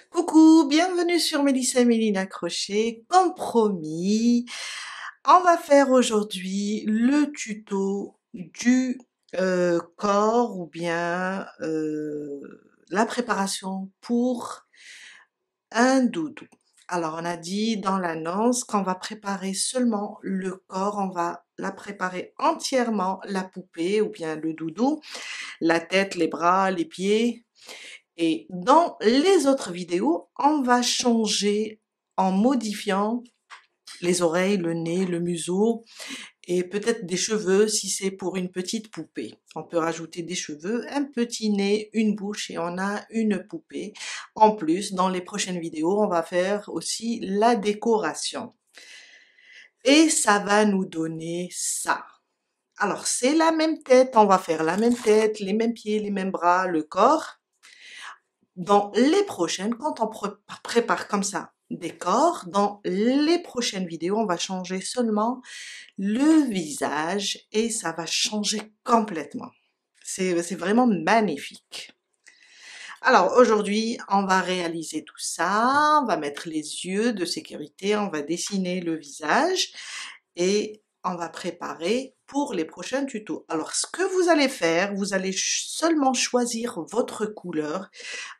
Coucou, bienvenue sur Mélissa et Mélina Crochet. Comme promis, on va faire aujourd'hui le tuto du corps ou bien la préparation pour un doudou. Alors, on a dit dans l'annonce qu'on va préparer seulement le corps, on va la préparer entièrement, la poupée ou bien le doudou, la tête, les bras, les pieds. Et dans les autres vidéos, on va changer en modifiant les oreilles, le nez, le museau et peut-être des cheveux si c'est pour une petite poupée. On peut rajouter des cheveux, un petit nez, une bouche et on a une poupée. En plus, dans les prochaines vidéos, on va faire aussi la décoration. Et ça va nous donner ça. Alors, c'est la même tête, on va faire la même tête, les mêmes pieds, les mêmes bras, le corps. Dans les prochaines, quand on prépare comme ça des corps, dans les prochaines vidéos, on va changer seulement le visage et ça va changer complètement. C'est vraiment magnifique. Alors aujourd'hui, on va réaliser tout ça, on va mettre les yeux de sécurité, on va dessiner le visage et on va préparer pour les prochains tutos. Alors ce que vous allez faire, vous allez seulement choisir votre couleur.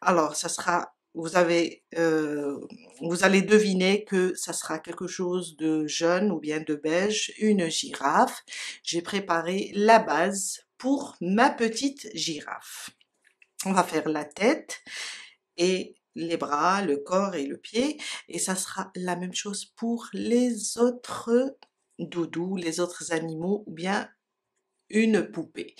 Alors ça sera, vous allez deviner que ça sera quelque chose de jaune ou bien de beige, une girafe. J'ai préparé la base pour ma petite girafe. On va faire la tête et les bras, le corps et le pied. Et ça sera la même chose pour les autres doudous, les autres animaux ou bien une poupée.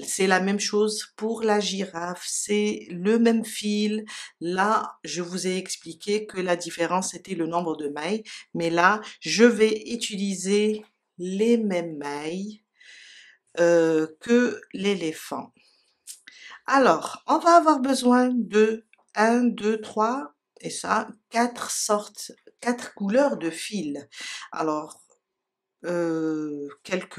C'est la même chose pour la girafe, c'est le même fil. Là, je vous ai expliqué que la différence était le nombre de mailles, mais là, je vais utiliser les mêmes mailles que l'éléphant. Alors, on va avoir besoin de 1, 2, 3 et ça, 4 couleurs de fil. Alors, quelques,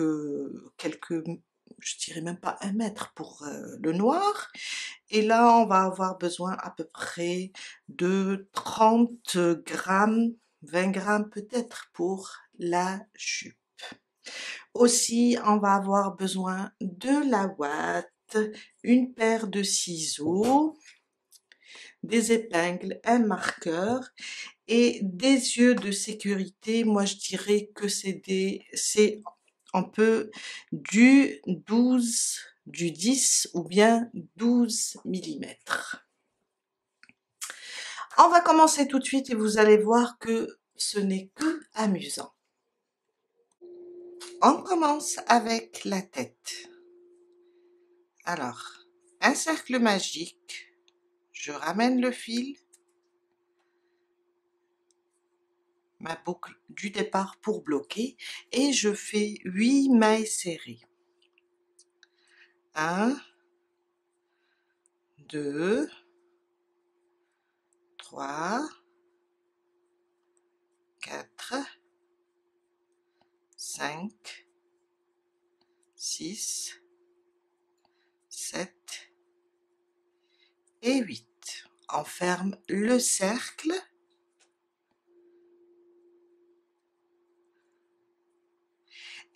je dirais même pas 1 mètre pour le noir. Et là, on va avoir besoin à peu près de 30 grammes, 20 grammes peut-être pour la jupe. Aussi, on va avoir besoin de la ouate, une paire de ciseaux, des épingles, un marqueur et des yeux de sécurité. Moi, je dirais que c'est un peu du 12, du 10 ou bien 12 millimètres. On va commencer tout de suite et vous allez voir que ce n'est que amusant. On commence avec la tête. Alors, un cercle magique. Je ramène le fil, ma boucle du départ pour bloquer et je fais 8 mailles serrées. 1, 2, 3, 4, 5, 6, 7 et 8. On ferme le cercle.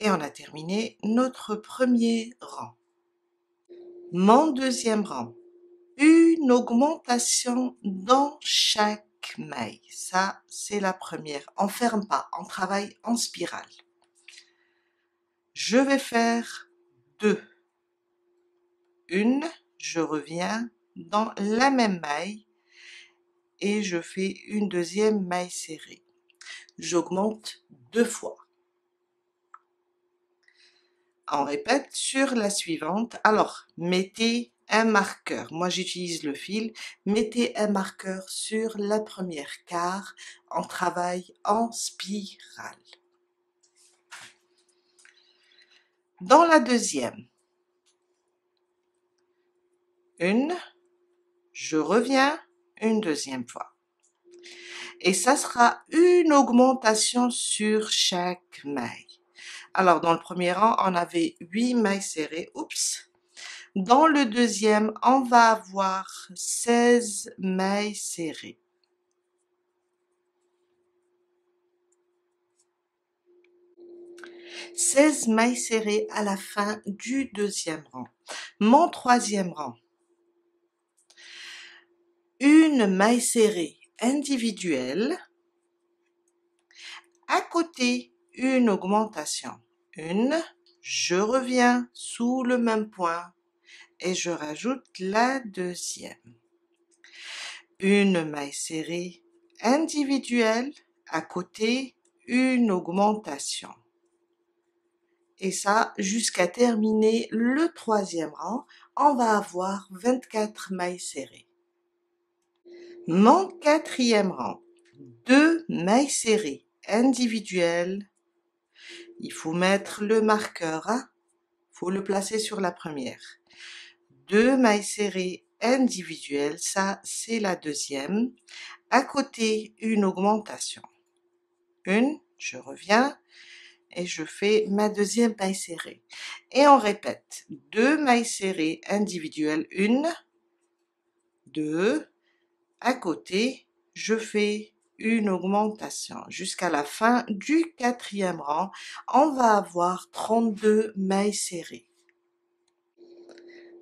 Et on a terminé notre premier rang. Mon deuxième rang, une augmentation dans chaque maille. Ça, c'est la première. On ferme pas, on travaille en spirale. Je vais faire 2. Une, je reviens dans la même maille et je fais une deuxième maille serrée. J'augmente 2 fois. On répète sur la suivante. Alors, mettez un marqueur. Moi, j'utilise le fil. Mettez un marqueur sur la première car on travaille en spirale. Dans la deuxième, une, je reviens une deuxième fois. Et ça sera une augmentation sur chaque maille. Alors, dans le premier rang, on avait 8 mailles serrées. Oups! Dans le deuxième, on va avoir 16 mailles serrées. « 16 mailles serrées à la fin du deuxième rang. Mon troisième rang, une maille serrée individuelle, à côté une augmentation, une, je reviens sous le même point et je rajoute la deuxième. Une maille serrée individuelle, à côté une augmentation. Et ça, jusqu'à terminer le troisième rang, on va avoir 24 mailles serrées. Mon quatrième rang, 2 mailles serrées individuelles. Il faut mettre le marqueur, hein? Faut le placer sur la première. 2 mailles serrées individuelles, ça c'est la deuxième. À côté, une augmentation. Une, je reviens et je fais ma deuxième maille serrée. Et on répète, 2 mailles serrées individuelles, une, deux, à côté, je fais une augmentation. Jusqu'à la fin du quatrième rang, on va avoir 32 mailles serrées.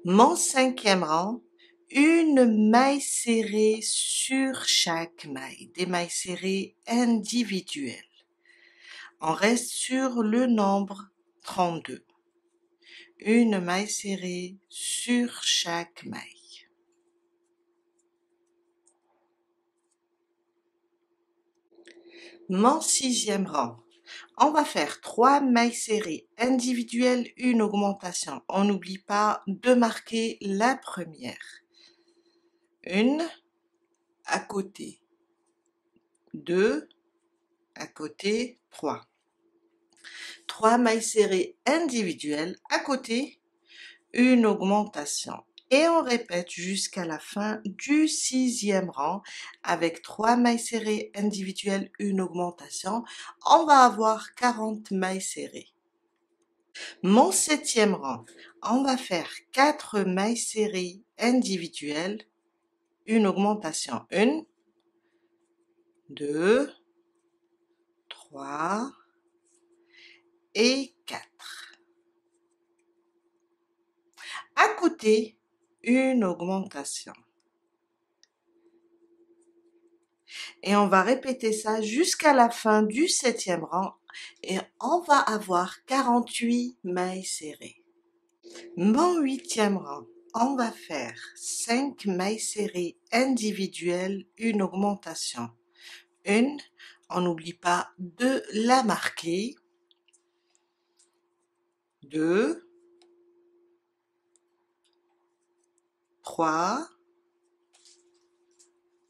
Mon cinquième rang, une maille serrée sur chaque maille, des mailles serrées individuelles. On reste sur le nombre 32. Une maille serrée sur chaque maille. Mon sixième rang, on va faire 3 mailles serrées individuelles, une augmentation. On n'oublie pas de marquer la première. Une, à côté. 2, à côté, 3. 3 mailles serrées individuelles, à côté, une augmentation. Et on répète jusqu'à la fin du sixième rang avec 3 mailles serrées individuelles, une augmentation. On va avoir 40 mailles serrées. Mon septième rang, on va faire 4 mailles serrées individuelles, une augmentation. 1, 2, 3 et 4. À côté, une augmentation. Et on va répéter ça jusqu'à la fin du septième rang et on va avoir 48 mailles serrées. Mon huitième rang, on va faire 5 mailles serrées individuelles, une augmentation. Une, on n'oublie pas de la marquer. 2, 3,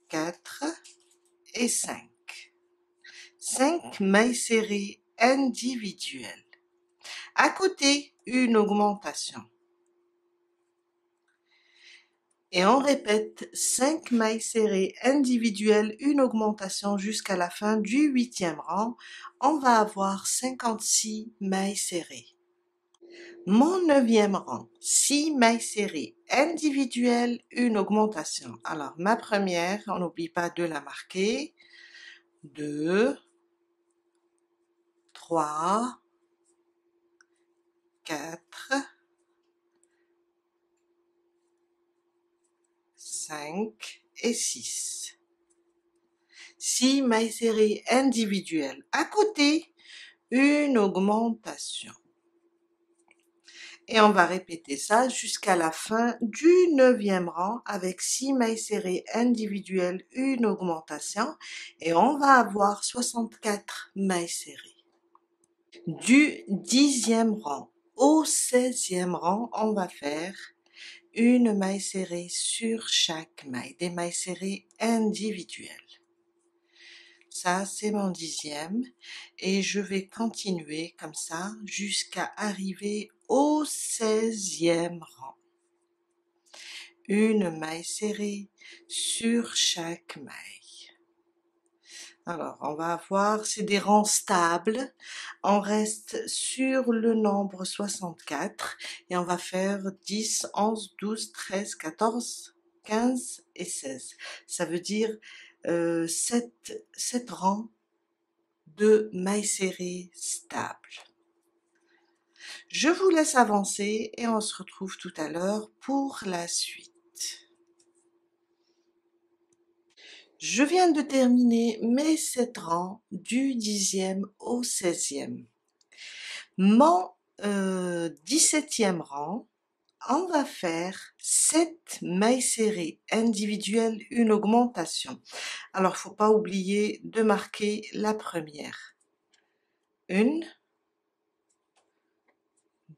4 et 5. 5 mailles serrées individuelles. À côté, une augmentation. Et on répète 5 mailles serrées individuelles, une augmentation jusqu'à la fin du huitième rang. On va avoir 56 mailles serrées. Mon neuvième rang, 6 mailles serrées individuelles, une augmentation. Alors ma première, on n'oublie pas de la marquer. 2, 3, 4, 5 et 6. 6 mailles serrées individuelles. À côté, une augmentation. Et on va répéter ça jusqu'à la fin du neuvième rang avec 6 mailles serrées individuelles, une augmentation. Et on va avoir 64 mailles serrées. Du 10e rang au 16e rang, on va faire une maille serrée sur chaque maille, des mailles serrées individuelles. Ça, c'est mon 10e et je vais continuer comme ça jusqu'à arriver au 16e rang. Une maille serrée sur chaque maille. Alors, on va avoir, c'est des rangs stables. On reste sur le nombre 64 et on va faire 10, 11, 12, 13, 14, 15 et 16. Ça veut dire 7 rangs de mailles serrées stables. Je vous laisse avancer et on se retrouve tout à l'heure pour la suite. Je viens de terminer mes 7 rangs du 10e au 16e. Mon 17e rang, on va faire 7 mailles serrées individuelles, une augmentation. Alors, faut pas oublier de marquer la première. 1,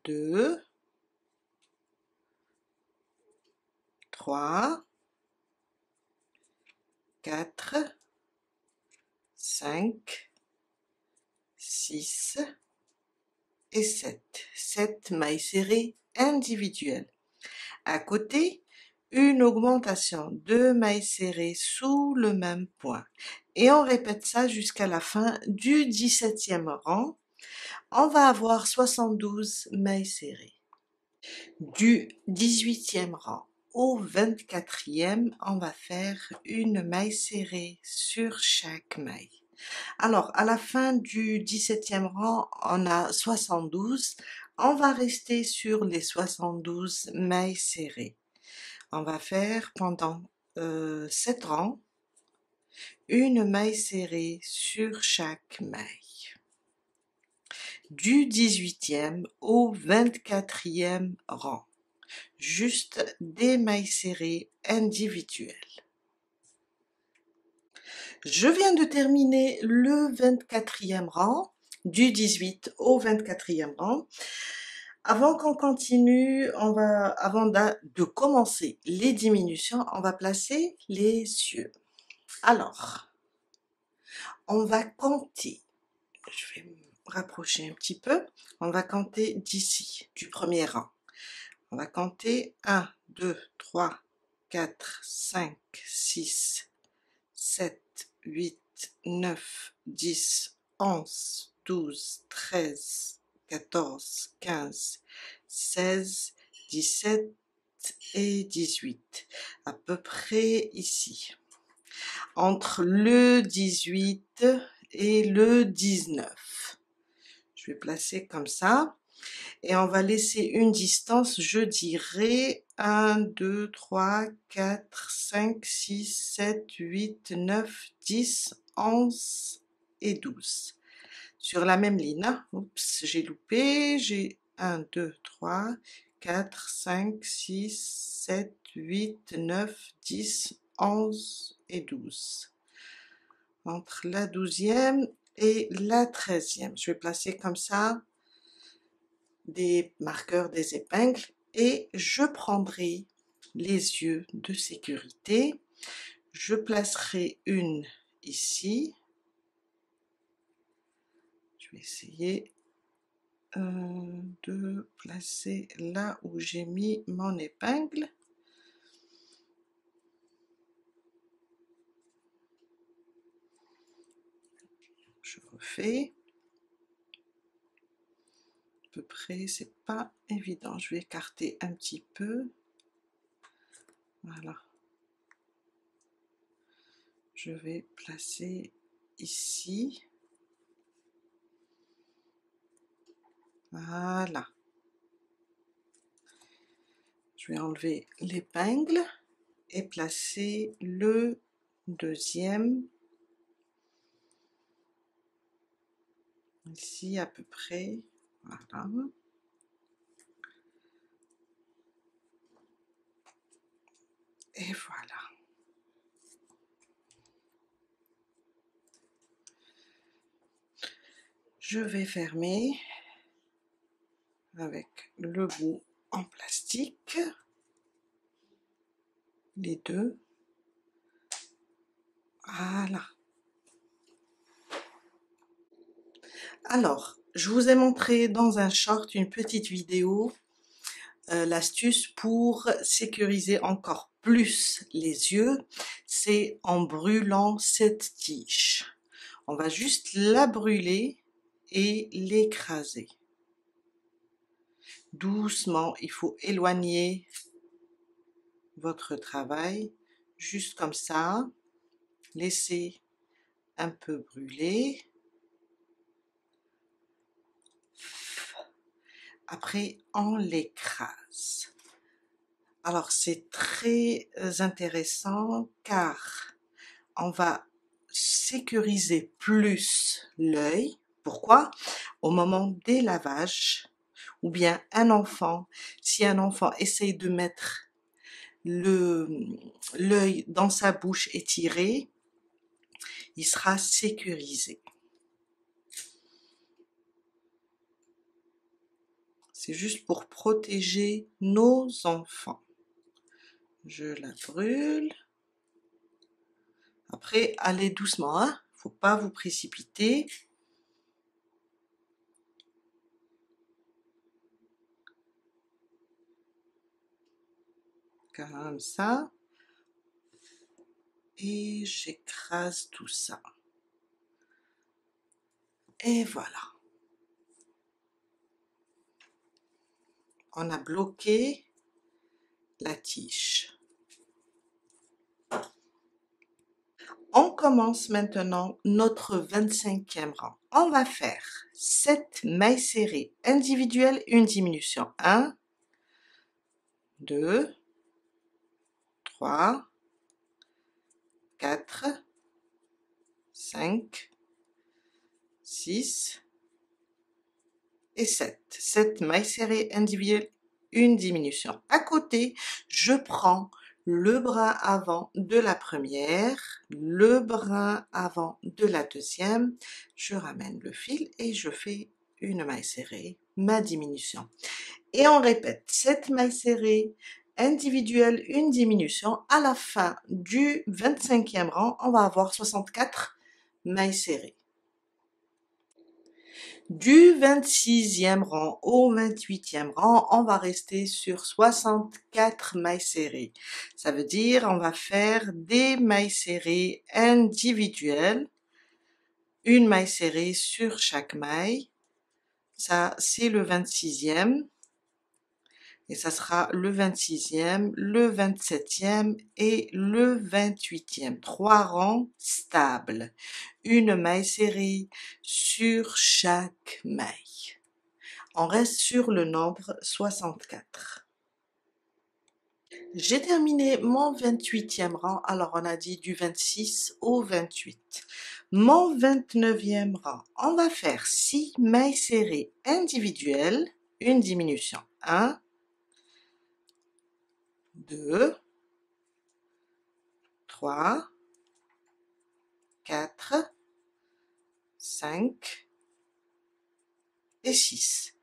2, 3, 4, 5, 6 et 7. 7 mailles serrées individuelles. À côté, une augmentation, 2 mailles serrées sous le même point. Et on répète ça jusqu'à la fin du 17e rang. On va avoir 72 mailles serrées. Du 18e rang au 24e, on va faire une maille serrée sur chaque maille. Alors, à la fin du 17e rang, on a 72. On va rester sur les 72 mailles serrées. On va faire pendant 7 rangs, une maille serrée sur chaque maille. Du 18e au 24e rang, juste des mailles serrées individuelles. Je viens de terminer le 24e rang, du 18 au 24e rang. Avant qu'on continue, avant de commencer les diminutions, on va placer les yeux. Alors, on va compter. Je vais me rapprocher un petit peu. On va compter d'ici, du premier rang. On va compter 1, 2, 3, 4, 5, 6, 7, 8, 9, 10, 11, 12, 13, 14, 15, 16, 17 et 18. À peu près ici. Entre le 18 et le 19. Je vais placer comme ça. Et on va laisser une distance, je dirais 1, 2, 3, 4, 5, 6, 7, 8, 9, 10, 11 et 12. Sur la même ligne, hein. Oups, j'ai loupé, j'ai 1, 2, 3, 4, 5, 6, 7, 8, 9, 10, 11 et 12. Entre la 12e et la 13e. Je vais placer comme ça des marqueurs, des épingles et je prendrai les yeux de sécurité. Je placerai une ici. Je vais essayer de placer là où j'ai mis mon épingle. Je refais. À peu près, c'est pas évident. Je vais écarter un petit peu. Voilà. Je vais placer ici. Voilà. Je vais enlever l'épingle et placer le deuxième ici à peu près. Voilà. Et voilà. Je vais fermer avec le bout en plastique, les deux. Voilà. Alors, je vous ai montré dans un short une petite vidéo, l'astuce pour sécuriser encore plus les yeux, c'est en brûlant cette tige. On va juste la brûler et l'écraser. Doucement, il faut éloigner votre travail, juste comme ça. Laissez un peu brûler. Après, on l'écrase. Alors, c'est très intéressant car on va sécuriser plus l'œil. Pourquoi? Au moment des lavages, ou bien un enfant, si un enfant essaye de mettre l'œil dans sa bouche étirée, il sera sécurisé. C'est juste pour protéger nos enfants. Je la brûle. Après, allez doucement, hein? Faut pas vous précipiter. Comme ça. Et j'écrase tout ça. Et voilà. On a bloqué la tige. On commence maintenant notre 25e rang. On va faire 7 mailles serrées individuelles, une diminution. 1, 2, 3, 4, 5, 6 et 7. 7 mailles serrées individuelles, une diminution. À côté, je prends le bras avant de la première, le bras avant de la deuxième, je ramène le fil et je fais une maille serrée, ma diminution. Et on répète 7 mailles serrées individuelles, une diminution. À la fin du 25e rang, on va avoir 64 mailles serrées. Du 26e rang au 28e rang, on va rester sur 64 mailles serrées. Ça veut dire on va faire des mailles serrées individuelles, une maille serrée sur chaque maille. Ça, c'est le 26e. Et ça sera le 26e, le 27e et le 28e. 3 rangs stables. Une maille serrée sur chaque maille. On reste sur le nombre 64. J'ai terminé mon 28e rang, alors on a dit du 26 au 28. Mon 29e rang, on va faire 6 mailles serrées individuelles, une diminution. 1, 2, 3, 4, 5 et 6.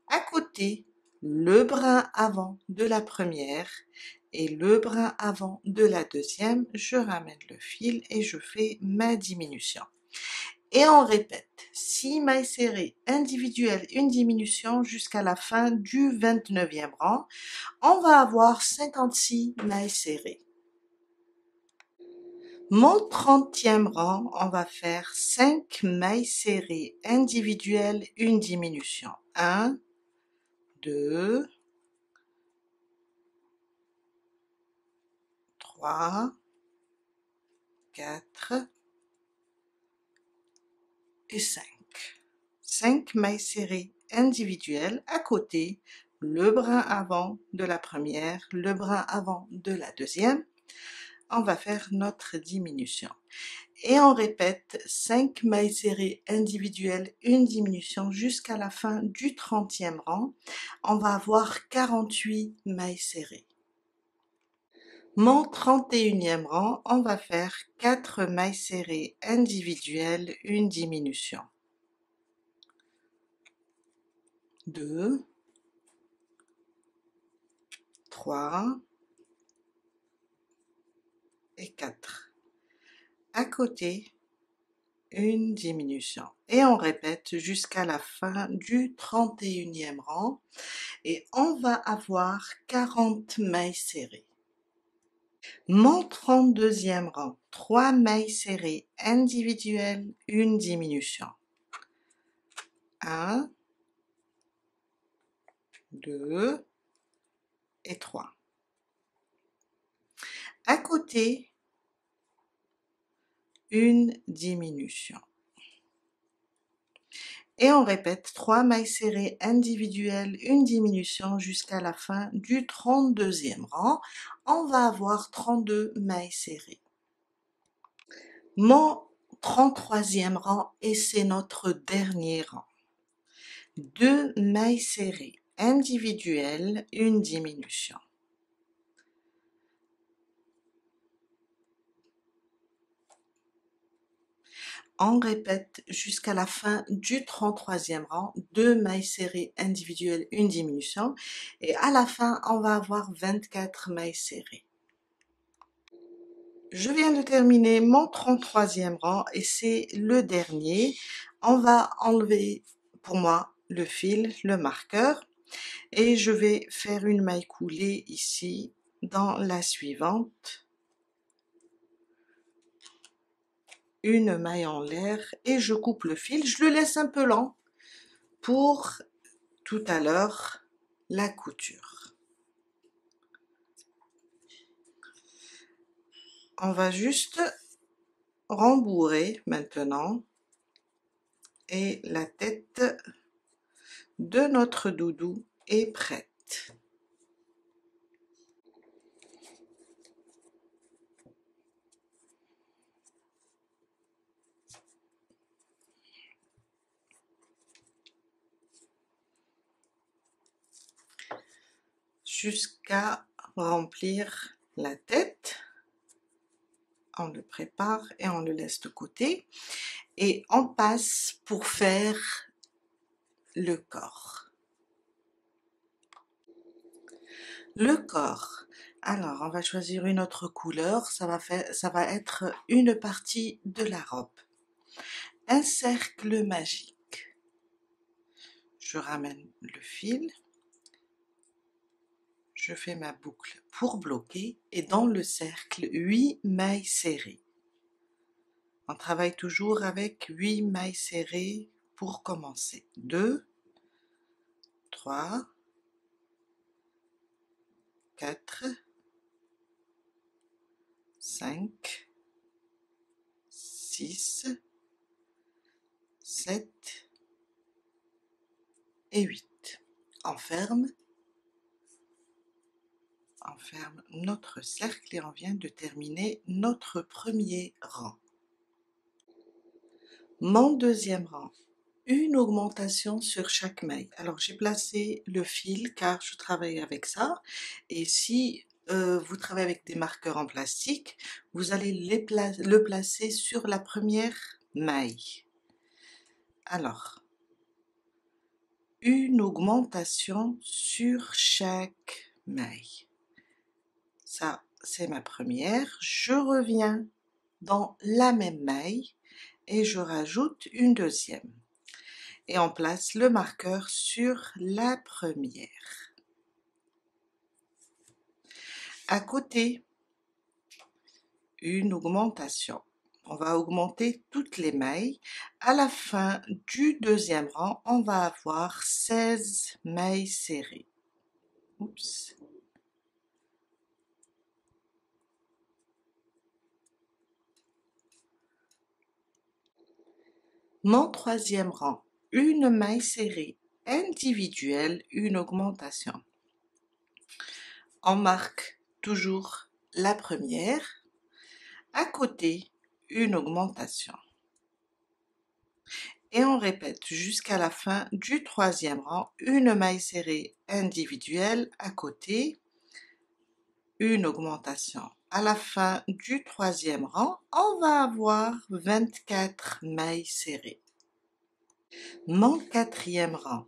À côté, le brin avant de la première et le brin avant de la deuxième, je ramène le fil et je fais ma diminution. Et on répète 6 mailles serrées individuelles, une diminution jusqu'à la fin du 29e rang. On va avoir 56 mailles serrées. Mon 30e rang, on va faire 5 mailles serrées individuelles, une diminution. 1, 2, 3, 4 et 5. 5 mailles serrées individuelles à côté, le brin avant de la première, le brin avant de la deuxième. On va faire notre diminution. Et on répète 5 mailles serrées individuelles, une diminution jusqu'à la fin du 30e rang. On va avoir 48 mailles serrées. Mon 31e rang, on va faire 4 mailles serrées individuelles, une diminution. 2, 3 et 4. À côté, une diminution. Et on répète jusqu'à la fin du 31e rang. Et on va avoir 40 mailles serrées. Mon 32e rang, 3 mailles serrées individuelles, une diminution. 1, 2 et 3. À côté, une diminution. Et on répète 3 mailles serrées individuelles, une diminution jusqu'à la fin du 32e rang. On va avoir 32 mailles serrées. Mon 33e rang, et c'est notre dernier rang. 2 mailles serrées individuelles, une diminution. On répète jusqu'à la fin du 33e rang, 2 mailles serrées individuelles, une diminution. Et à la fin, on va avoir 24 mailles serrées. Je viens de terminer mon 33e rang et c'est le dernier. On va enlever pour moi le fil, le marqueur, et je vais faire une maille coulée ici dans la suivante. Une maille en l'air et je coupe le fil. Je le laisse un peu lent pour tout à l'heure la couture. On va juste rembourrer maintenant et la tête de notre doudou est prête. Jusqu'à remplir la tête, on le prépare et on le laisse de côté et on passe pour faire le corps. Le corps, alors on va choisir une autre couleur, ça va être une partie de la robe. Un cercle magique. Je ramène le fil. Je fais ma boucle pour bloquer et dans le cercle 8 mailles serrées. On travaille toujours avec 8 mailles serrées pour commencer. 2, 3, 4, 5, 6, 7 et 8. On ferme notre cercle et on vient de terminer notre premier rang. Mon deuxième rang, une augmentation sur chaque maille. Alors j'ai placé le fil car je travaille avec ça et si vous travaillez avec des marqueurs en plastique, vous allez le placer sur la première maille. Alors, une augmentation sur chaque maille. Ça, c'est ma première. Je reviens dans la même maille et je rajoute une deuxième. Et on place le marqueur sur la première. À côté, une augmentation. On va augmenter toutes les mailles. À la fin du deuxième rang, on va avoir 16 mailles serrées. Oups. Mon troisième rang, une maille serrée individuelle, une augmentation. On marque toujours la première. À côté, une augmentation. Et on répète jusqu'à la fin du troisième rang, une maille serrée individuelle à côté, une augmentation. À la fin du troisième rang, on va avoir 24 mailles serrées. Mon quatrième rang,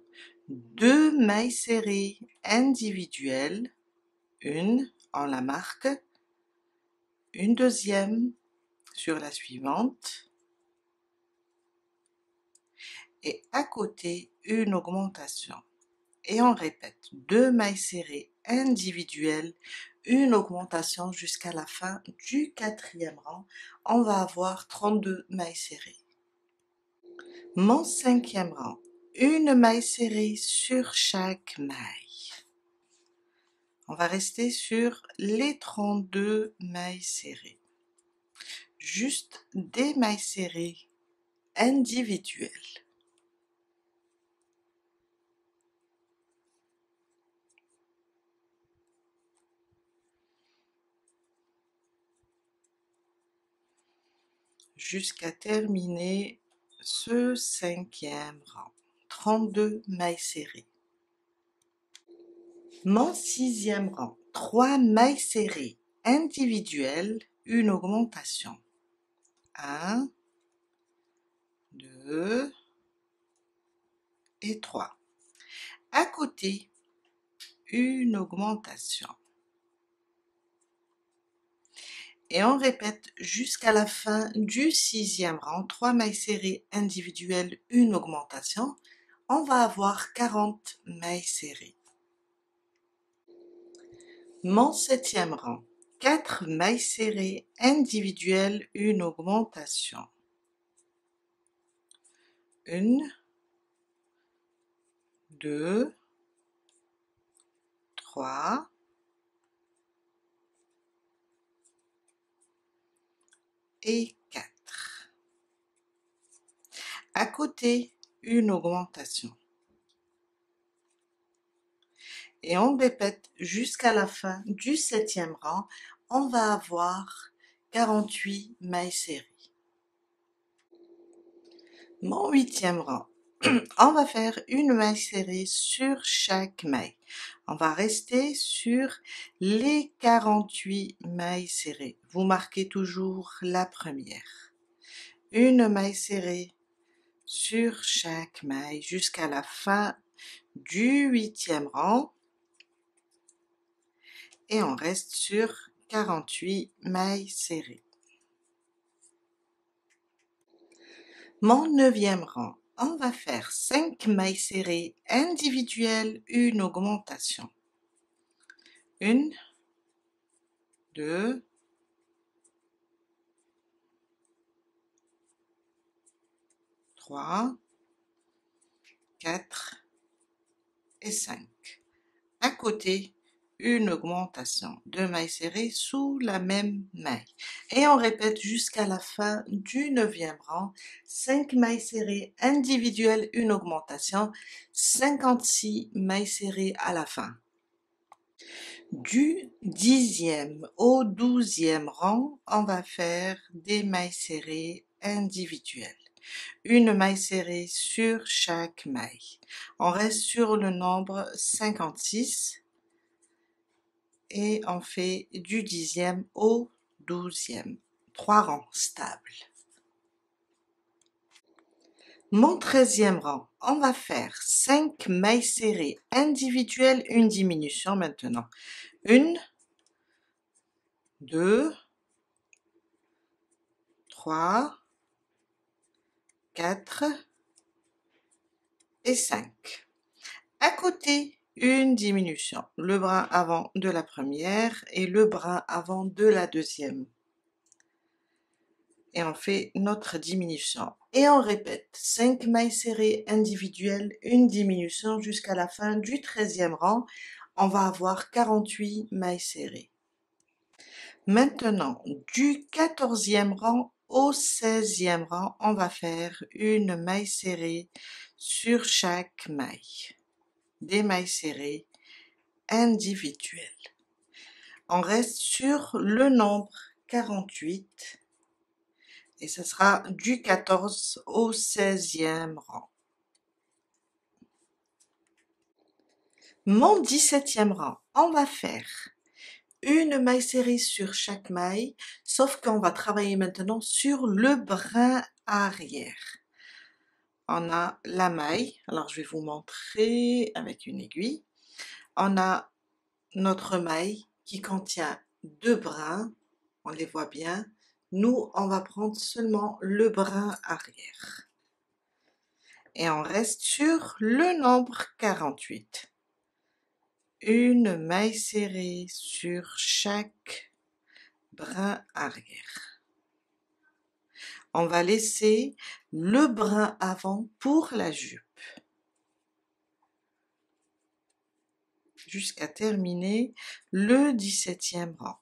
2 mailles serrées individuelles, une, on la marque, une deuxième sur la suivante, et à côté une augmentation. Et on répète 2 mailles serrées individuelles, une augmentation jusqu'à la fin du 4e rang. On va avoir 32 mailles serrées. Mon 5e rang, une maille serrée sur chaque maille. On va rester sur les 32 mailles serrées. Juste des mailles serrées individuelles. Jusqu'à terminer ce 5e rang. 32 mailles serrées. Mon 6e rang, 3 mailles serrées individuelles, une augmentation. 1, 2 et 3. À côté, une augmentation. Et on répète jusqu'à la fin du 6e rang, 3 mailles serrées individuelles, une augmentation. On va avoir 40 mailles serrées. Mon 7e rang, 4 mailles serrées individuelles, une augmentation. 1, 2, 3, et 4. À côté, une augmentation. Et on répète jusqu'à la fin du 7e rang, on va avoir 48 mailles serrées. Mon 8e rang, on va faire une maille serrée sur chaque maille. On va rester sur les 48 mailles serrées. Vous marquez toujours la première. Une maille serrée sur chaque maille jusqu'à la fin du 8e rang. Et on reste sur 48 mailles serrées. Mon 9e rang, on va faire 5 mailles serrées individuelles, une augmentation. 1, 2, 3, 4 et 5. À côté, une augmentation, 2 mailles serrées sous la même maille. Et on répète jusqu'à la fin du 9e rang, 5 mailles serrées individuelles, une augmentation, 56 mailles serrées à la fin. Du 10e au 12e rang, on va faire des mailles serrées individuelles. Une maille serrée sur chaque maille. On reste sur le nombre 56 et on fait du 10e au 12e. 3 rangs stables. Mon 13e rang, on va faire 5 mailles serrées individuelles, une diminution maintenant. 1, 2, 3, 4 et 5. À côté, une diminution, le brin avant de la première et le brin avant de la deuxième. Et on fait notre diminution. Et on répète, 5 mailles serrées individuelles, une diminution jusqu'à la fin du 13e rang. On va avoir 48 mailles serrées. Maintenant, du 14e rang au 16e rang, on va faire une maille serrée sur chaque maille. Des mailles serrées individuelles. On reste sur le nombre 48 et ce sera du 14 au 16e rang. Mon 17e rang, on va faire une maille serrée sur chaque maille, sauf qu'on va travailler maintenant sur le brin arrière. On a la maille, alors je vais vous montrer avec une aiguille. On a notre maille qui contient 2 brins, on les voit bien. Nous, on va prendre seulement le brin arrière. Et on reste sur le nombre 48. une maille serrée sur chaque brin arrière. On va laisser le brin avant pour la jupe, jusqu'à terminer le 17e rang.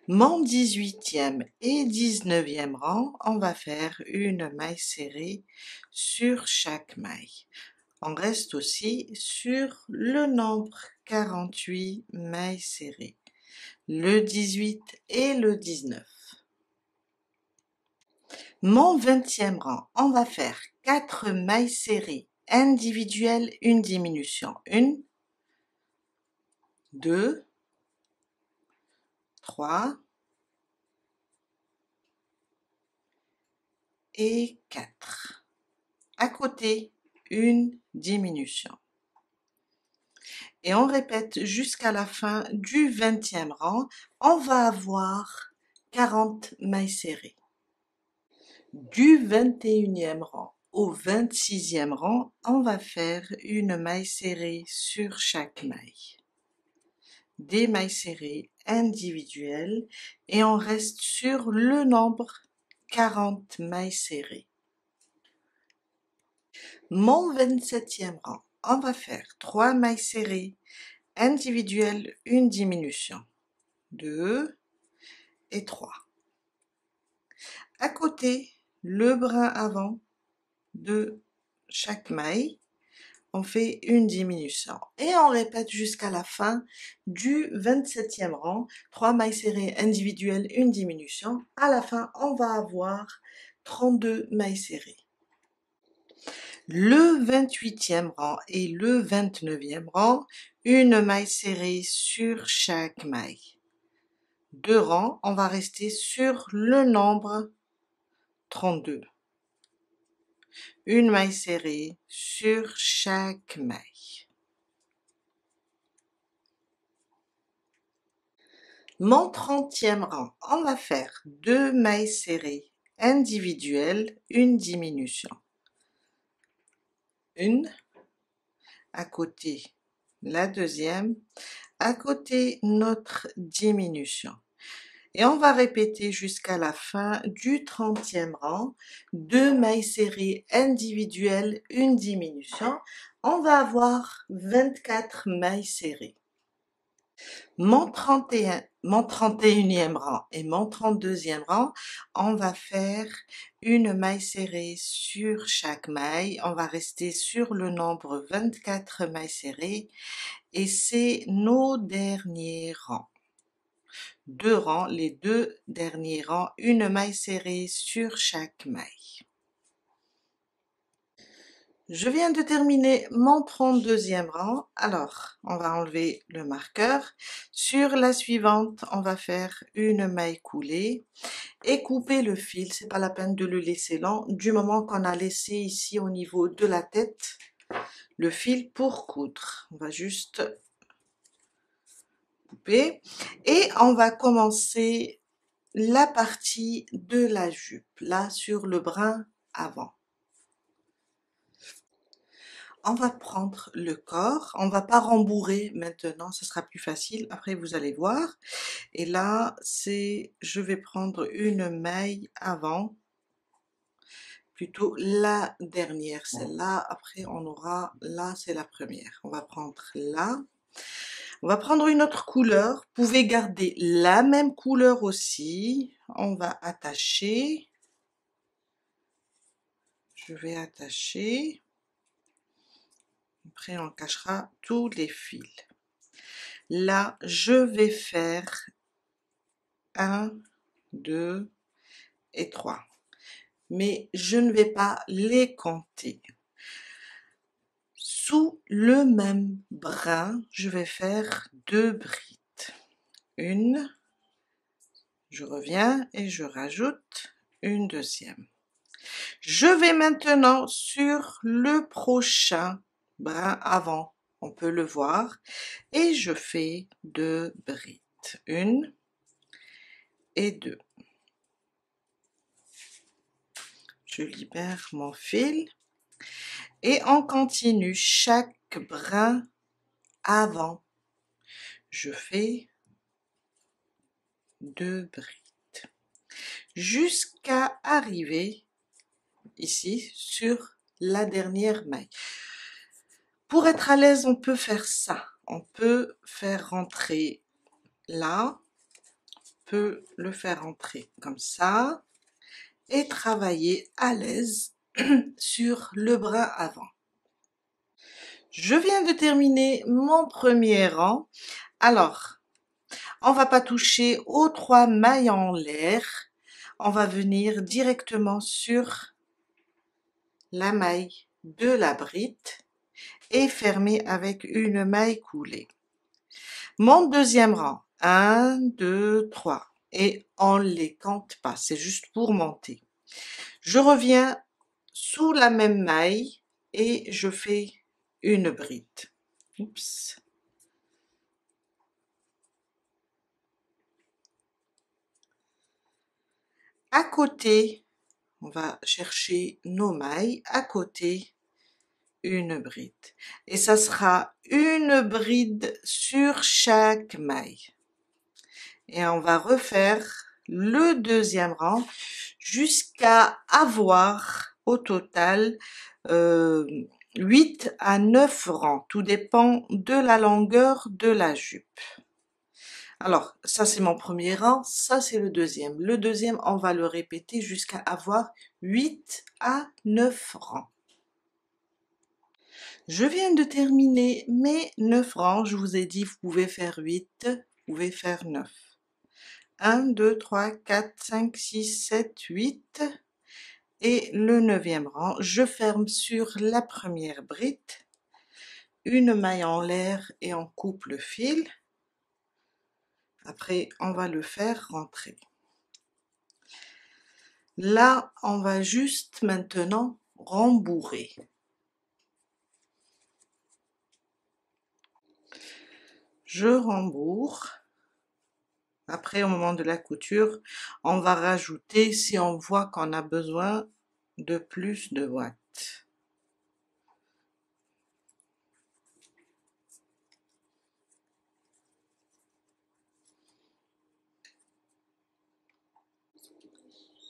Mon 18e et 19e rang, on va faire une maille serrée sur chaque maille. On reste aussi sur le nombre 48 mailles serrées, le 18 et le 19. Mon 20e rang, on va faire 4 mailles serrées individuelles, une diminution. 1, 2, 3 et 4. À côté, une diminution. Et on répète jusqu'à la fin du 20e rang, on va avoir 40 mailles serrées. Du 21e rang au 26e rang, on va faire une maille serrée sur chaque maille. Des mailles serrées individuelles et on reste sur le nombre 40 mailles serrées. Mon 27e rang, on va faire 3 mailles serrées individuelles, une diminution. 2 et 3. À côté, le brin avant de chaque maille, on fait une diminution et on répète jusqu'à la fin du 27e rang, 3 mailles serrées individuelles, une diminution. À la fin, on va avoir 32 mailles serrées. Le 28e rang et le 29e rang, une maille serrée sur chaque maille. 2 rangs, on va rester sur le nombre 32. Une maille serrée sur chaque maille. Mon 30e rang, on va faire 2 mailles serrées individuelles, une diminution. Une, à côté la deuxième, à côté notre diminution. Et on va répéter jusqu'à la fin du 30e rang, 2 mailles serrées individuelles, une diminution. On va avoir 24 mailles serrées. Mon 31e rang et mon 32e rang, on va faire une maille serrée sur chaque maille. On va rester sur le nombre 24 mailles serrées et c'est nos derniers rangs. 2 rangs, les 2 derniers rangs, une maille serrée sur chaque maille. Je viens de terminer mon 32e rang, alors on va enlever le marqueur. Sur la suivante, on va faire une maille coulée et couper le fil, c'est pas la peine de le laisser long, du moment qu'on a laissé ici au niveau de la tête le fil pour coudre. On va juste couper et on va commencer la partie de la jupe, là sur le brin avant. On va prendre le corps, on va pas rembourrer maintenant, ce sera plus facile, après vous allez voir. Et là, je vais prendre une maille avant, plutôt la dernière, celle-là, après on aura, là c'est la première. On va prendre là, on va prendre une autre couleur, vous pouvez garder la même couleur aussi, on va attacher, je vais attacher. Après, on cachera tous les fils. Là, je vais faire 1, 2 et 3. Mais je ne vais pas les compter. Sous le même brin, je vais faire 2 brides. Une, je reviens et je rajoute une deuxième. Je vais maintenant sur le prochain brin avant, on peut le voir, et je fais 2 brides, 1 et 2. Je libère mon fil et on continue chaque brin avant, je fais 2 brides jusqu'à arriver ici sur la dernière maille. Pour être à l'aise, on peut faire ça. On peut faire rentrer là, on peut le faire rentrer comme ça et travailler à l'aise sur le bras avant. Je viens de terminer mon premier rang. Alors, on va pas toucher aux 3 mailles en l'air. On va venir directement sur la maille de la bride et fermer avec une maille coulée. Mon deuxième rang, 1, 2, 3. Et on les compte pas, c'est juste pour monter. Je reviens sous la même maille et je fais une bride. Oups. À côté, on va chercher nos mailles, à côté, une bride. Et ça sera une bride sur chaque maille. Et on va refaire le deuxième rang jusqu'à avoir au total 8 à 9 rangs. Tout dépend de la longueur de la jupe. Alors, ça c'est mon premier rang, ça c'est le deuxième. Le deuxième, on va le répéter jusqu'à avoir 8 à 9 rangs. Je viens de terminer mes 9 rangs. Je vous ai dit, vous pouvez faire 8, vous pouvez faire 9. 1, 2, 3, 4, 5, 6, 7, 8. Et le 9e rang, je ferme sur la première bride, une maille en l'air et on coupe le fil. Après, on va le faire rentrer. Là, on va juste maintenant rembourrer. Je rembourre. Après, au moment de la couture, on va rajouter si on voit qu'on a besoin de plus de watts.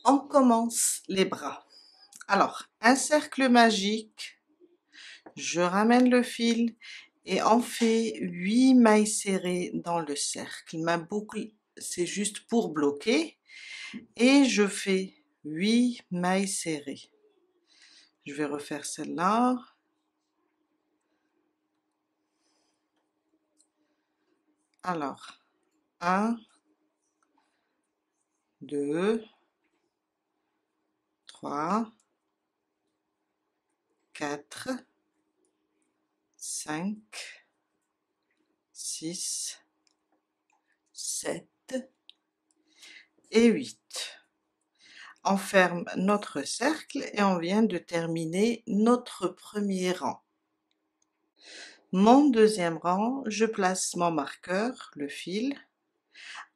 On commence les bras. Alors, un cercle magique, je ramène le fil et on fait 8 mailles serrées dans le cercle. Ma boucle, c'est juste pour bloquer. Et je fais 8 mailles serrées. Je vais refaire celle-là. Alors, 1, 2, 3, 4, 5, 6, 7 et 8. On ferme notre cercle et on vient de terminer notre premier rang. Mon deuxième rang, je place mon marqueur, le fil.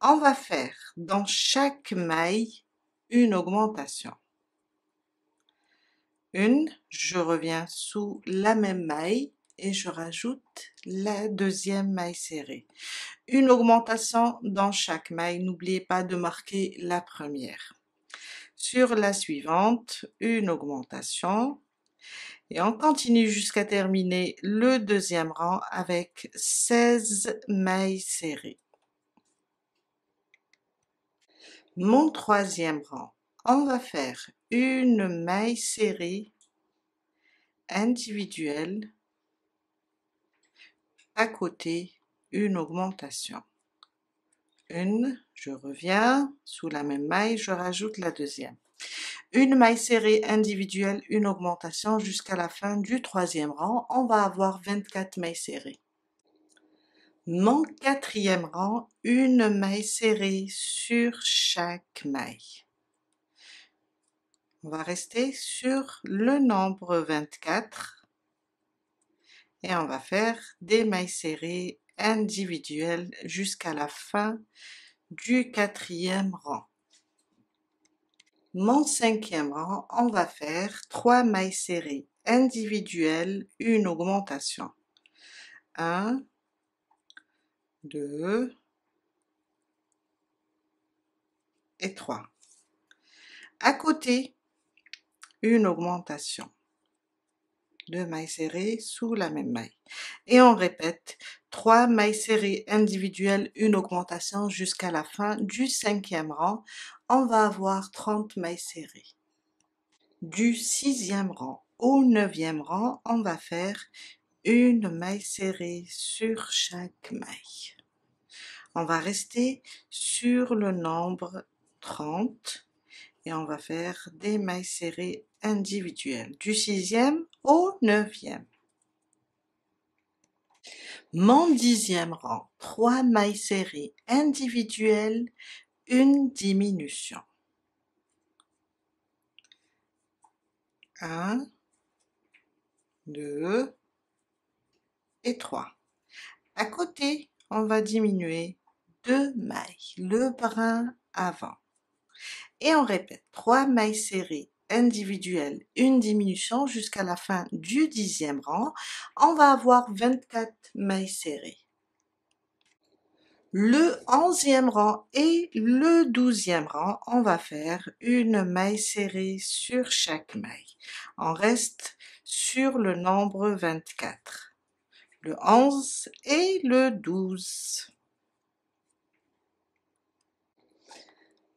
On va faire dans chaque maille une augmentation. Je reviens sous la même maille et je rajoute la deuxième maille serrée. Une augmentation dans chaque maille, n'oubliez pas de marquer la première. Sur la suivante, une augmentation. Et on continue jusqu'à terminer le deuxième rang avec 16 mailles serrées. Mon troisième rang, on va faire une maille serrée individuelle, à côté une augmentation. Je reviens sous la même maille, je rajoute la deuxième. Une maille serrée individuelle, une augmentation jusqu'à la fin du troisième rang. On va avoir 24 mailles serrées. Mon quatrième rang, une maille serrée sur chaque maille. On va rester sur le nombre 24 et on va faire des mailles serrées individuelles jusqu'à la fin du quatrième rang. Mon cinquième rang, on va faire 3 mailles serrées individuelles, une augmentation. 1, 2 et 3. À côté, une augmentation. 2 mailles serrées sous la même maille. Et on répète 3 mailles serrées individuelles, une augmentation jusqu'à la fin du 5e rang. On va avoir 30 mailles serrées. Du 6e rang au 9e rang, on va faire une maille serrée sur chaque maille. On va rester sur le nombre 30 et on va faire des mailles serrées individuelles du 6e au 9e. Mon 10e rang, 3 mailles serrées individuelles, une diminution. 1, 2 et 3. À côté, on va diminuer 2 mailles, le brin avant. Et on répète 3 mailles serrées individuelles, une diminution jusqu'à la fin du 10e rang. On va avoir 24 mailles serrées. Le 11e rang et le 12e rang, on va faire une maille serrée sur chaque maille. On reste sur le nombre 24. Le 11 et le 12.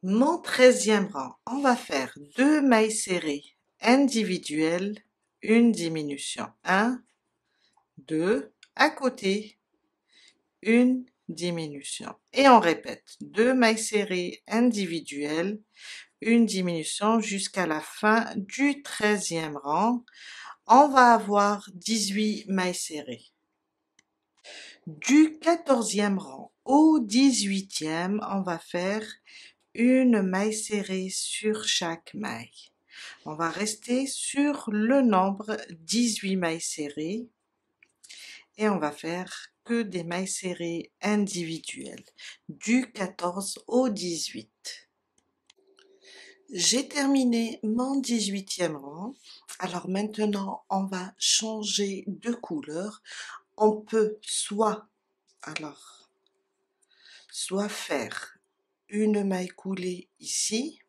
Mon 13e rang, on va faire 2 mailles serrées individuelles, une diminution. 1, 2, à côté, une diminution. Et on répète 2 mailles serrées individuelles, une diminution jusqu'à la fin du 13e rang. On va avoir 18 mailles serrées. Du 14e rang au 18e, on va faire une maille serrée sur chaque maille. On va rester sur le nombre 18 mailles serrées et on va faire que des mailles serrées individuelles du 14 au 18. J'ai terminé mon 18e rang. Alors maintenant, on va changer de couleur. On peut soit faire une maille coulée ici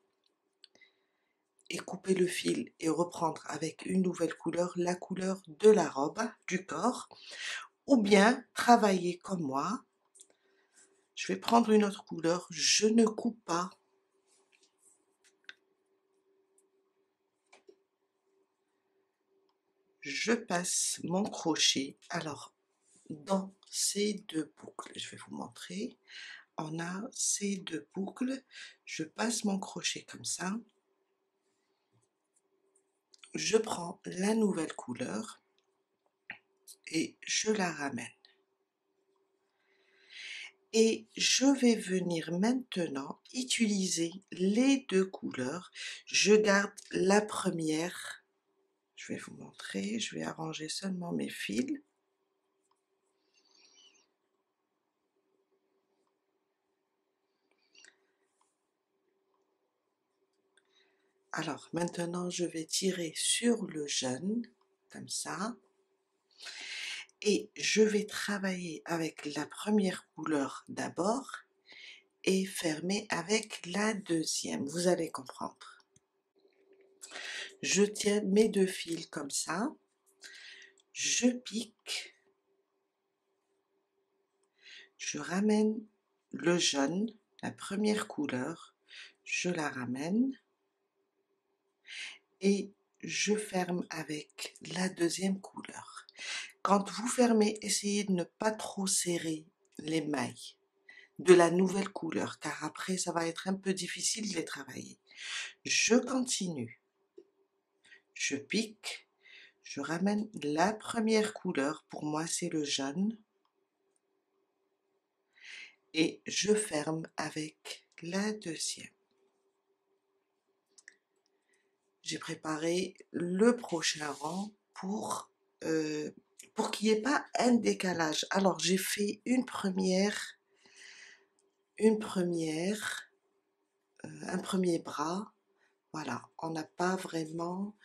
et couper le fil et reprendre avec une nouvelle couleur, la couleur de la robe, du corps, ou bien travailler comme moi. Je vais prendre une autre couleur, je ne coupe pas. Je passe mon crochet. Alors, dans ces deux boucles, je vais vous montrer, on a ces deux boucles, je passe mon crochet comme ça, je prends la nouvelle couleur et je la ramène. Et je vais venir maintenant utiliser les deux couleurs. Je garde la première, je vais vous montrer, je vais arranger seulement mes fils. Alors maintenant je vais tirer sur le jaune, comme ça. Et je vais travailler avec la première couleur d'abord et fermer avec la deuxième. Vous allez comprendre. Je tiens mes deux fils comme ça. Je pique. Je ramène le jaune, la première couleur. Je la ramène. Et je ferme avec la deuxième couleur. Quand vous fermez, essayez de ne pas trop serrer les mailles de la nouvelle couleur, car après ça va être un peu difficile de les travailler. Je continue. Je pique. Je ramène la première couleur. Pour moi, c'est le jaune. Et je ferme avec la deuxième. J'ai préparé le prochain rang pour qu'il n'y ait pas un décalage. Alors, j'ai fait un premier bras. Voilà, on n'a pas vraiment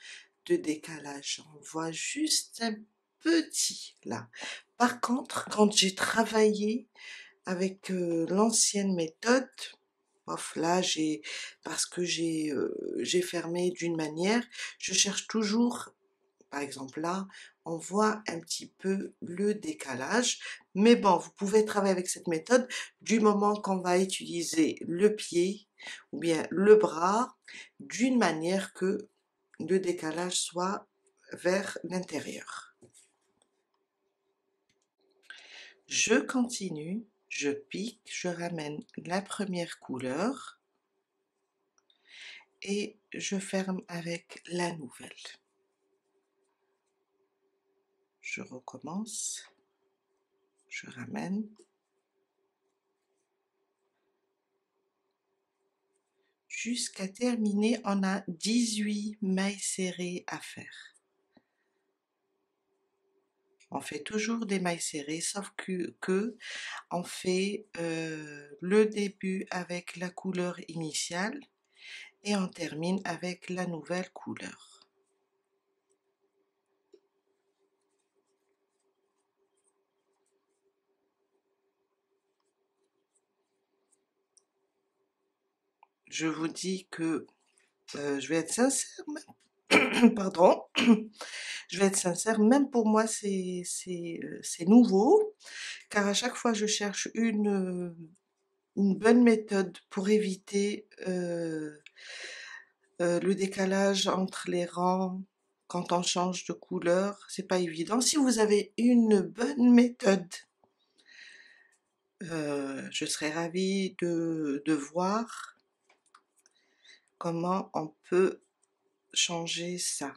de décalage. On voit juste un petit là. Par contre, quand j'ai travaillé avec l'ancienne méthode, off là parce que j'ai fermé d'une manière, je cherche toujours, par exemple là, on voit un petit peu le décalage, mais bon, vous pouvez travailler avec cette méthode du moment qu'on va utiliser le pied ou bien le bras d'une manière que le décalage soit vers l'intérieur. Je continue, je pique, je ramène la première couleur et je ferme avec la nouvelle. Je recommence, je ramène, jusqu'à terminer. On a 18 mailles serrées à faire. On fait toujours des mailles serrées, sauf que on fait le début avec la couleur initiale et on termine avec la nouvelle couleur. Je vous dis que je vais être sincère, pardon, je vais être sincère, même pour moi c'est nouveau, car à chaque fois je cherche une bonne méthode pour éviter le décalage entre les rangs quand on change de couleur, c'est pas évident. Si vous avez une bonne méthode, je serais ravie de voir comment on peut changer ça.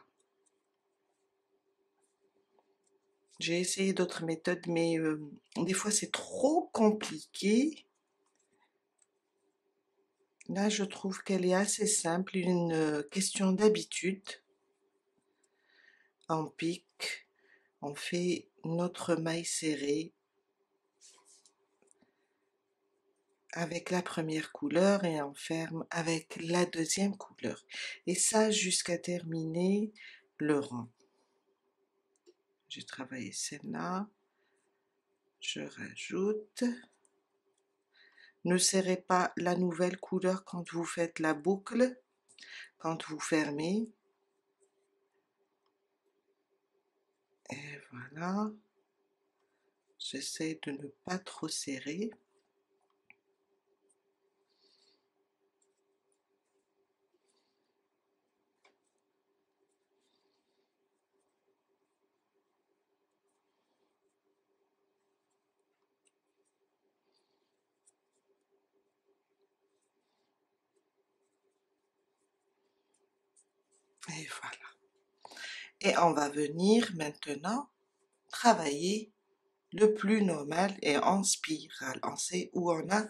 J'ai essayé d'autres méthodes, mais des fois c'est trop compliqué. Là, je trouve qu'elle est assez simple, une question d'habitude. On pique, on fait notre maille serrée avec la première couleur et on ferme avec la deuxième couleur. Et ça jusqu'à terminer le rang. J'ai travaillé celle-là. Je rajoute. Ne serrez pas la nouvelle couleur quand vous faites la boucle, quand vous fermez. Et voilà. J'essaie de ne pas trop serrer. Et voilà. Et on va venir maintenant travailler le plus normal et en spirale. On sait où on a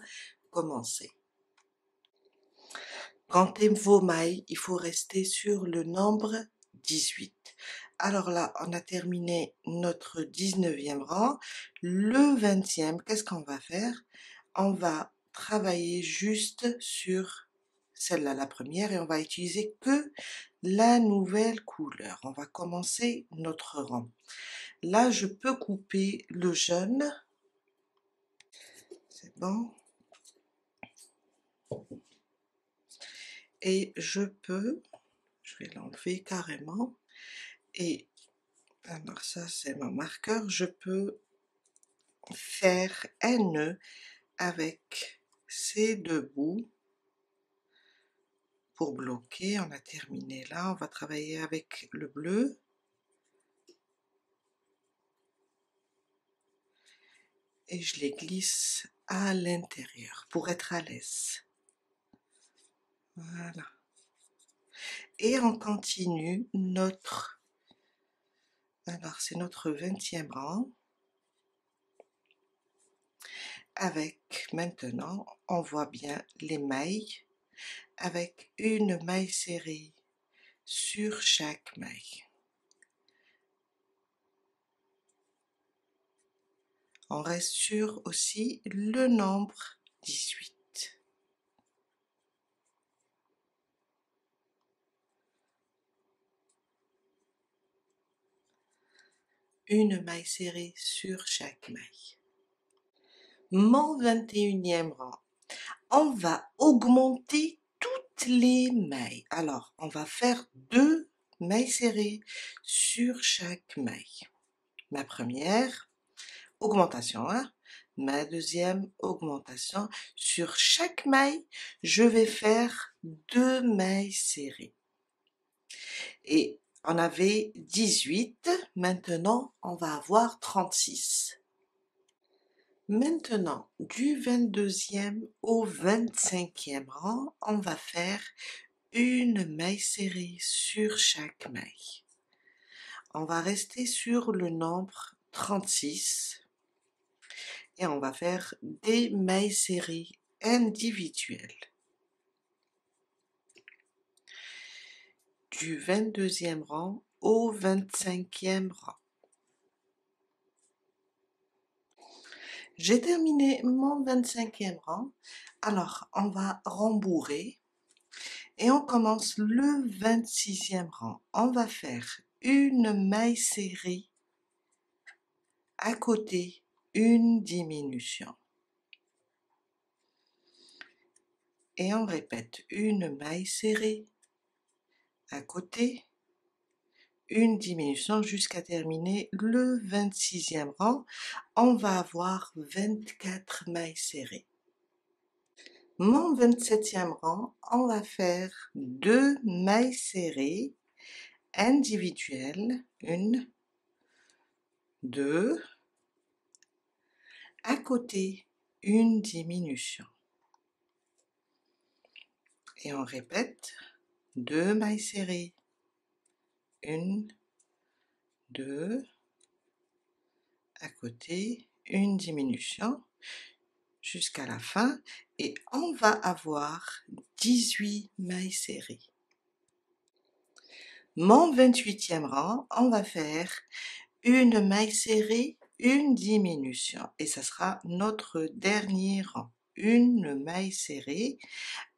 commencé. Comptez vos mailles, il faut rester sur le nombre 18. Alors là, on a terminé notre 19e rang. Le 20e, qu'est-ce qu'on va faire? On va travailler juste sur celle-là, la première, et on va utiliser que la nouvelle couleur. On va commencer notre rang. Là, je peux couper le jaune. C'est bon. Et je vais l'enlever carrément. Et alors ça, c'est mon marqueur. Je peux faire un nœud avec ces deux bouts pour bloquer. On a terminé là. On va travailler avec le bleu. Et je les glisse à l'intérieur pour être à l'aise. Voilà. Et on continue notre... Alors, c'est notre 20e rang. Avec, maintenant, on voit bien les mailles avec une maille serrée sur chaque maille. On reste sur aussi le nombre 18. Une maille serrée sur chaque maille. Mon 21e rang. On va augmenter toutes les mailles. Alors, on va faire 2 mailles serrées sur chaque maille. Ma première augmentation, hein? Ma deuxième augmentation. Sur chaque maille, je vais faire 2 mailles serrées. Et on avait 18, maintenant on va avoir 36. Maintenant, du 22e au 25e rang, on va faire une maille serrée sur chaque maille. On va rester sur le nombre 36 et on va faire des mailles serrées individuelles. Du 22e rang au 25e rang. J'ai terminé mon 25e rang. Alors, on va rembourrer et on commence le 26e rang. On va faire une maille serrée à côté, une diminution. Et on répète une maille serrée à côté, une diminution jusqu'à terminer le 26e rang. On va avoir 24 mailles serrées. Mon 27e rang, on va faire 2 mailles serrées individuelles, 1, 2, à côté, une diminution. Et on répète, 2 mailles serrées, 1, 2, à côté, une diminution jusqu'à la fin et on va avoir 18 mailles serrées. Mon 28e rang, on va faire une maille serrée, une diminution et ça sera notre dernier rang. Une maille serrée,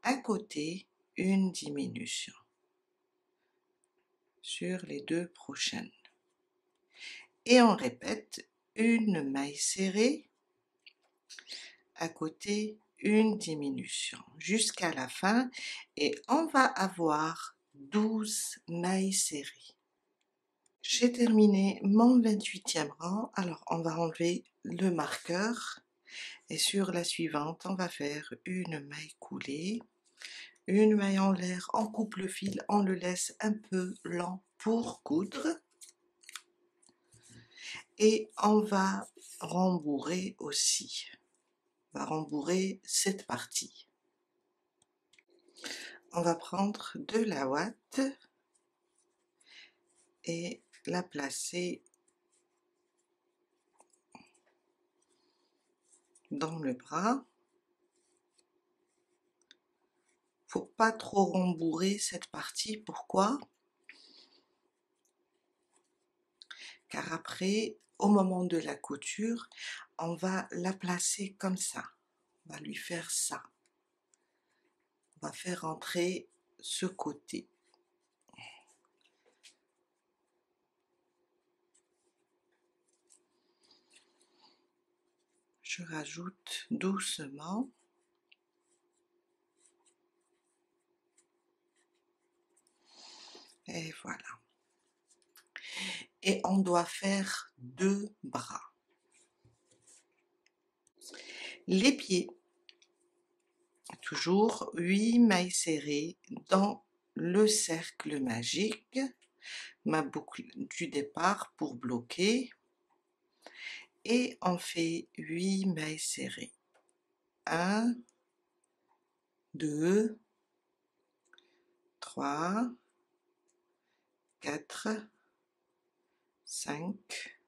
à côté, une diminution sur les 2 prochaines. Et on répète, une maille serrée, à côté, une diminution jusqu'à la fin et on va avoir 12 mailles serrées. J'ai terminé mon 28e rang, alors on va enlever le marqueur et sur la suivante on va faire une maille coulée, une maille en l'air, on coupe le fil, on le laisse un peu lent pour coudre et on va rembourrer aussi. On va rembourrer cette partie. On va prendre de la ouate et la placer dans le bras. Faut pas trop rembourrer cette partie. Pourquoi? Car après, au moment de la couture, on va la placer comme ça. On va lui faire ça. On va faire entrer ce côté. Je rajoute doucement. Et voilà. Et on doit faire 2 bras. Les pieds. Toujours 8 mailles serrées dans le cercle magique. Ma boucle du départ pour bloquer. Et on fait 8 mailles serrées. 1, 2, 3, 4, 5,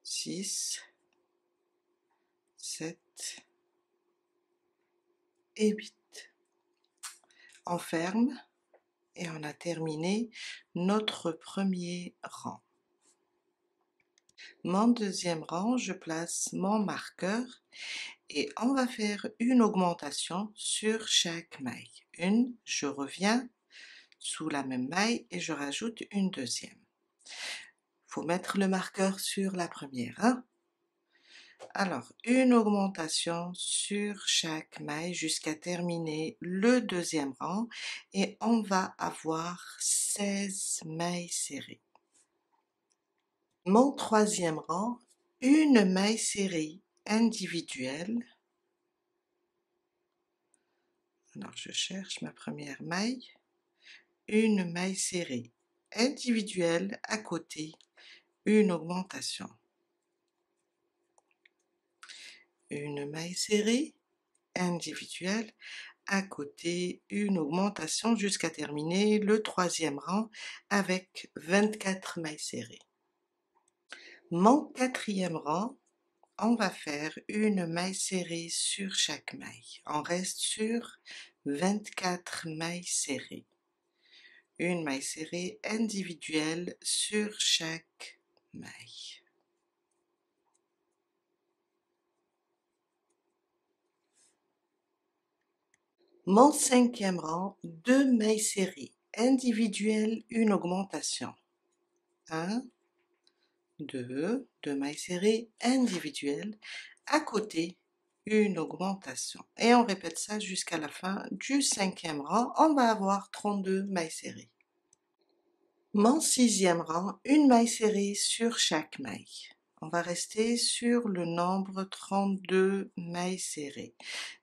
6, 7 et 8. On ferme et on a terminé notre premier rang. Mon deuxième rang, je place mon marqueur et on va faire une augmentation sur chaque maille. Une, je reviens sous la même maille et je rajoute une deuxième. Faut mettre le marqueur sur la première, hein? Alors, une augmentation sur chaque maille jusqu'à terminer le deuxième rang et on va avoir 16 mailles serrées. Mon troisième rang, une maille serrée individuelle. Alors, je cherche ma première maille. Une maille serrée individuelle à côté, une augmentation. Une maille serrée individuelle à côté, une augmentation jusqu'à terminer le troisième rang avec 24 mailles serrées. Mon quatrième rang, on va faire une maille serrée sur chaque maille. On reste sur 24 mailles serrées. Une maille serrée individuelle sur chaque maille. Mon cinquième rang, 2 mailles serrées individuelles, une augmentation. 1, 2 mailles serrées individuelles, à côté, une augmentation. Et on répète ça jusqu'à la fin du cinquième rang, on va avoir 32 mailles serrées. Mon sixième rang, une maille serrée sur chaque maille. On va rester sur le nombre 32 mailles serrées.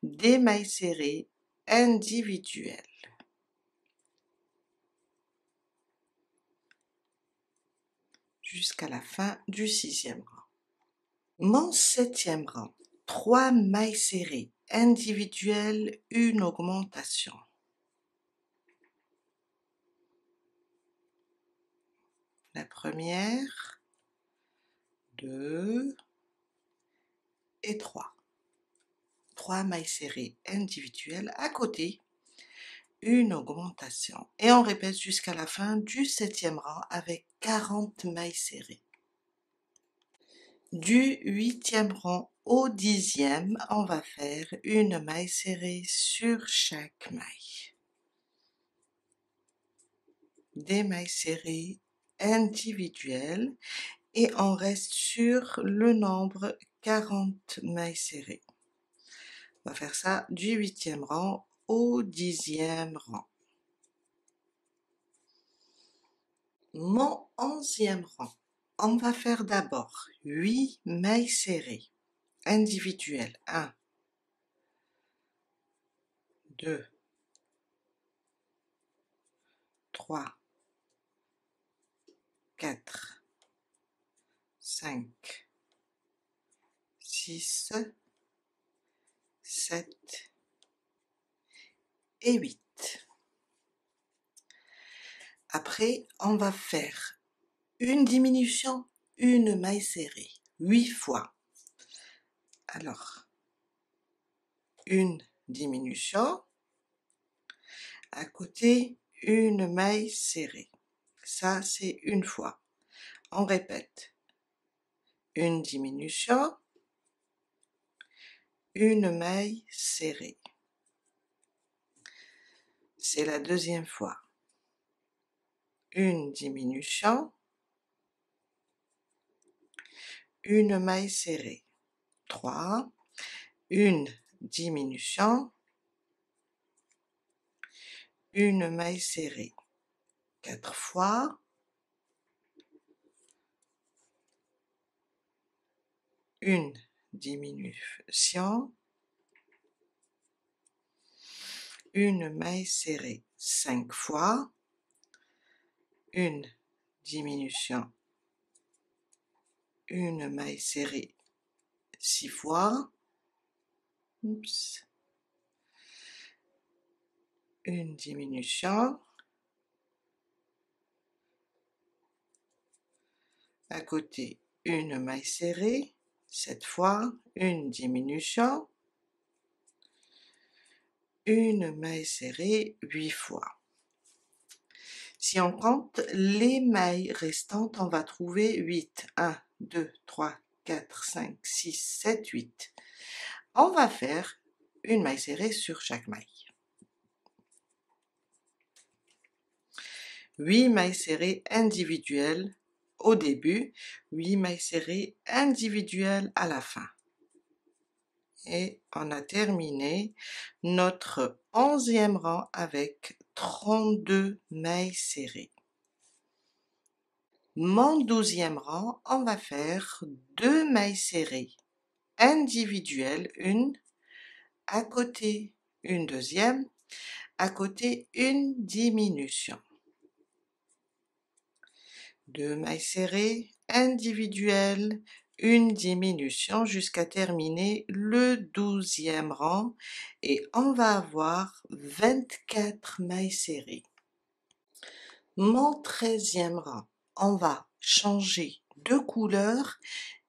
Des mailles serrées individuelles. Jusqu'à la fin du sixième rang. Mon septième rang, 3 mailles serrées individuelles, une augmentation. La première, 2 et 3. 3 mailles serrées individuelles à côté, une augmentation. Et on répète jusqu'à la fin du septième rang avec 40 mailles serrées. Du huitième rang au dixième, on va faire une maille serrée sur chaque maille. Des mailles serrées individuelles et on reste sur le nombre 40 mailles serrées. On va faire ça du huitième rang au dixième rang. Mon onzième rang, on va faire d'abord 8 mailles serrées individuelles. 1, 2, 3, 4, 5, 6, 7 et 8. Après, on va faire une diminution, une maille serrée, 8 fois. Alors, une diminution, à côté, une maille serrée. Ça, c'est une fois. On répète. Une diminution, une maille serrée. C'est la deuxième fois. Une diminution, une maille serrée. 3, une diminution, une maille serrée. 4 fois, une diminution, une maille serrée. 5 fois, une diminution, une maille serrée. 6 fois, une diminution, à côté une maille serrée, 7 fois, une diminution, une maille serrée 8 fois. Si on compte les mailles restantes, on va trouver 8. 1, 2, 3, 4, 5, 6, 7, 8. On va faire une maille serrée sur chaque maille. 8 mailles serrées individuelles au début, 8 mailles serrées individuelles à la fin. Et on a terminé notre 11e rang avec 32 mailles serrées. Mon 12e rang, on va faire 2 mailles serrées individuelles, une à côté, une deuxième, à côté une diminution. 2 mailles serrées individuelles, une diminution jusqu'à terminer le 12e rang et on va avoir 24 mailles serrées. Mon 13e rang, on va changer de couleur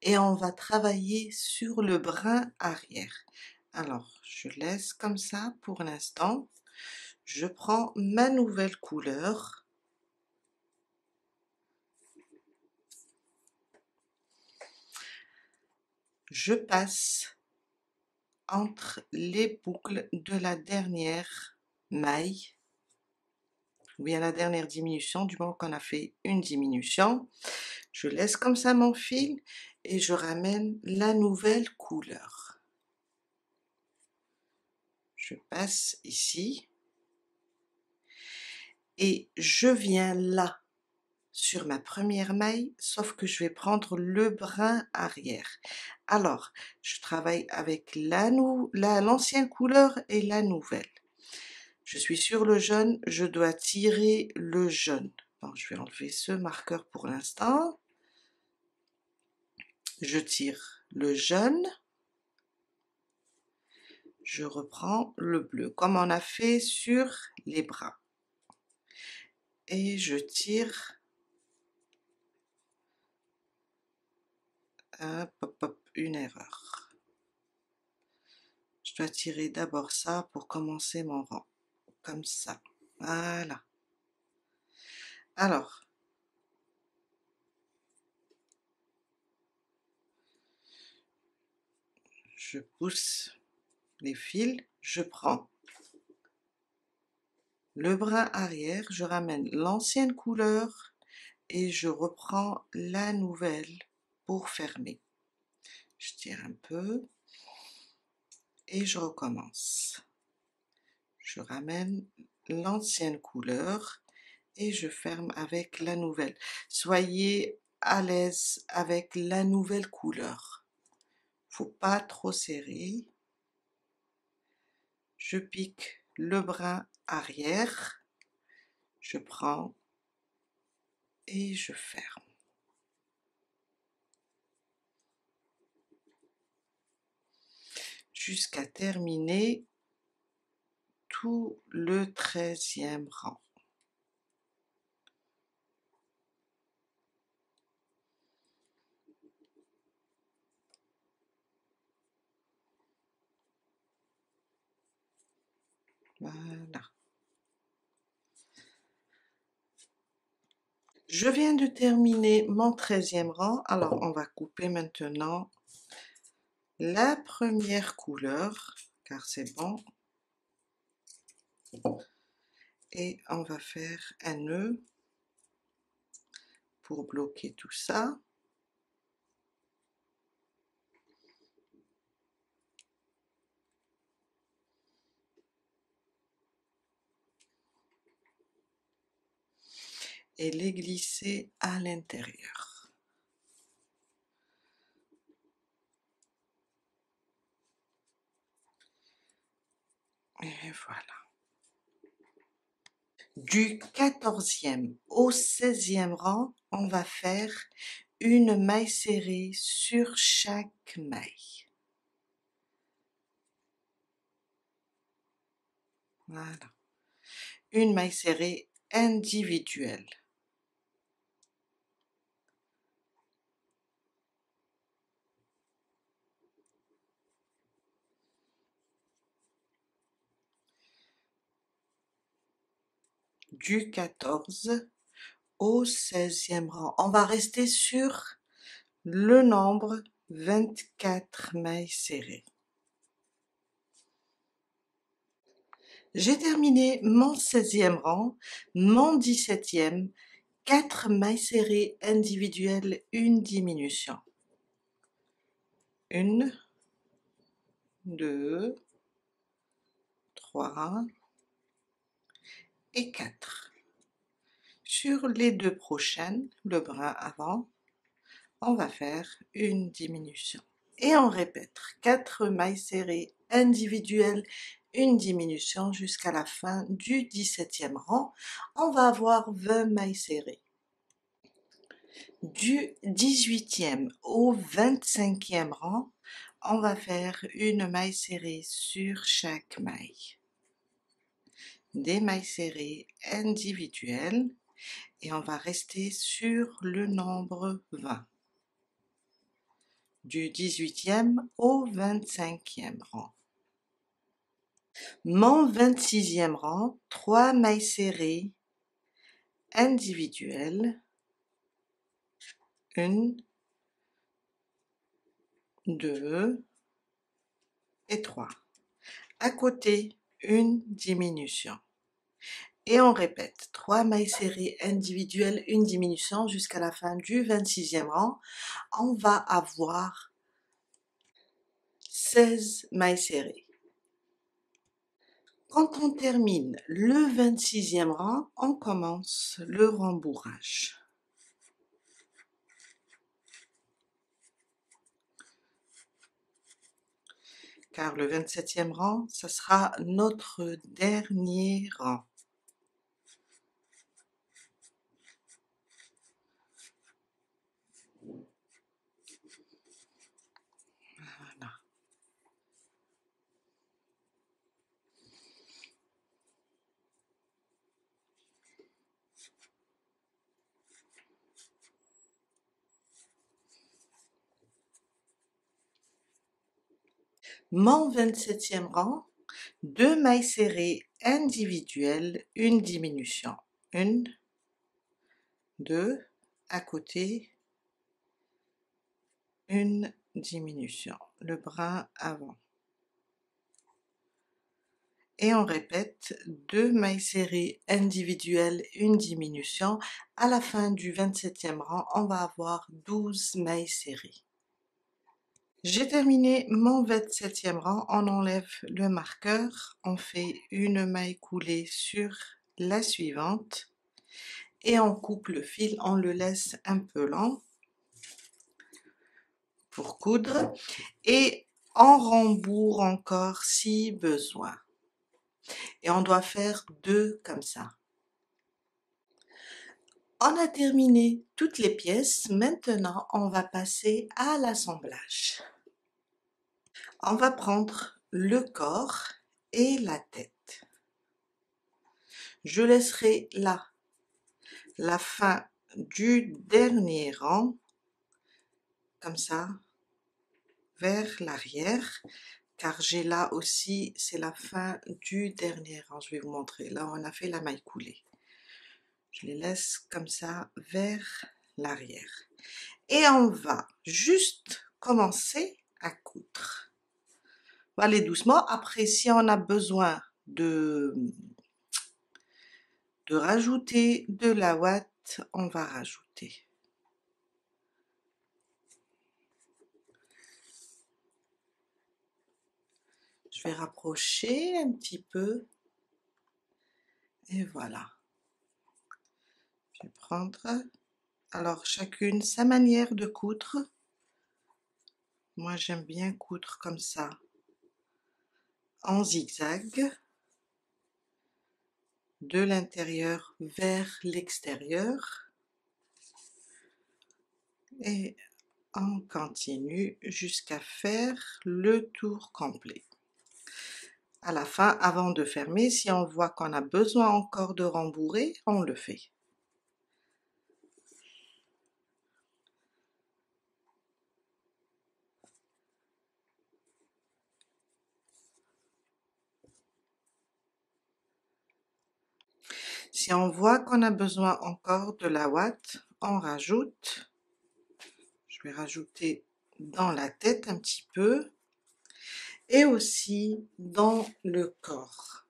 et on va travailler sur le brin arrière. Alors, je laisse comme ça pour l'instant. Je prends ma nouvelle couleur. Je passe entre les boucles de la dernière maille, ou bien la dernière diminution, du moment qu'on a fait une diminution. Je laisse comme ça mon fil et je ramène la nouvelle couleur. Je passe ici et je viens là sur ma première maille, sauf que je vais prendre le brin arrière. Alors, je travaille avec l'ancienne couleur et la nouvelle. Je suis sur le jaune, je dois tirer le jaune. Bon, je vais enlever ce marqueur pour l'instant. Je tire le jaune. Je reprends le bleu, comme on a fait sur les bras. Et je tire une erreur. Je dois tirer d'abord ça pour commencer mon rang. Comme ça. Voilà. Alors, je pousse les fils, je prends le brin arrière, je ramène l'ancienne couleur et je reprends la nouvelle pour fermer. Je tire un peu et je recommence. Je ramène l'ancienne couleur et je ferme avec la nouvelle. Soyez à l'aise avec la nouvelle couleur. Faut pas trop serrer. Je pique le brin arrière, je prends et je ferme. Jusqu'à terminer tout le 13e rang. Voilà. Je viens de terminer mon 13e rang, alors on va couper maintenant la première couleur, car c'est bon, et on va faire un nœud pour bloquer tout ça. Et les glisser à l'intérieur. Et voilà. Du 14e au 16e rang, on va faire une maille serrée sur chaque maille. Voilà. Une maille serrée individuelle. Du 14 au 16e rang. On va rester sur le nombre 24 mailles serrées. J'ai terminé mon 16e rang, mon 17e, 4 mailles serrées individuelles, une diminution. Une, 2, 3 et 4. Sur les deux prochaines, le brin avant, on va faire une diminution. Et on répète 4 mailles serrées individuelles, une diminution jusqu'à la fin du 17e rang. On va avoir 20 mailles serrées. Du 18e au 25e rang, on va faire une maille serrée sur chaque maille. Des mailles serrées individuelles et on va rester sur le nombre 20. Du 18e au 25e rang. Mon 26e rang, 3 mailles serrées individuelles, 1, 2 et 3. À côté, une diminution. Et on répète 3 mailles serrées individuelles, une diminution jusqu'à la fin du 26e rang. On va avoir 16 mailles serrées. Quand on termine le 26e rang, on commence le rembourrage. Car le 27e rang, ce sera notre dernier rang. Voilà. Mon 27e rang, 2 mailles serrées individuelles, une diminution. 1, 2, à côté, une diminution. Le brin avant. Et on répète 2 mailles serrées individuelles, une diminution. À la fin du 27e rang, on va avoir 12 mailles serrées. J'ai terminé mon 27e rang, on enlève le marqueur, on fait une maille coulée sur la suivante et on coupe le fil, on le laisse un peu long pour coudre et on rembourre encore si besoin. Et on doit faire 2 comme ça. On a terminé toutes les pièces, maintenant on va passer à l'assemblage. On va prendre le corps et la tête. Je laisserai là la fin du dernier rang, comme ça, vers l'arrière, car j'ai là aussi, c'est la fin du dernier rang. Je vais vous montrer, là on a fait la maille coulée. Je les laisse comme ça vers l'arrière. Et on va juste commencer à coudre. On va aller doucement. Après, si on a besoin de rajouter de la ouate, on va rajouter. Je vais rapprocher un petit peu. Et voilà. Je vais prendre, alors chacune sa manière de coudre. Moi j'aime bien coudre comme ça, en zigzag, de l'intérieur vers l'extérieur. Et on continue jusqu'à faire le tour complet. À la fin, avant de fermer, si on voit qu'on a besoin encore de rembourrer, on le fait. Si on voit qu'on a besoin encore de la ouate, on rajoute. Je vais rajouter dans la tête un petit peu et aussi dans le corps.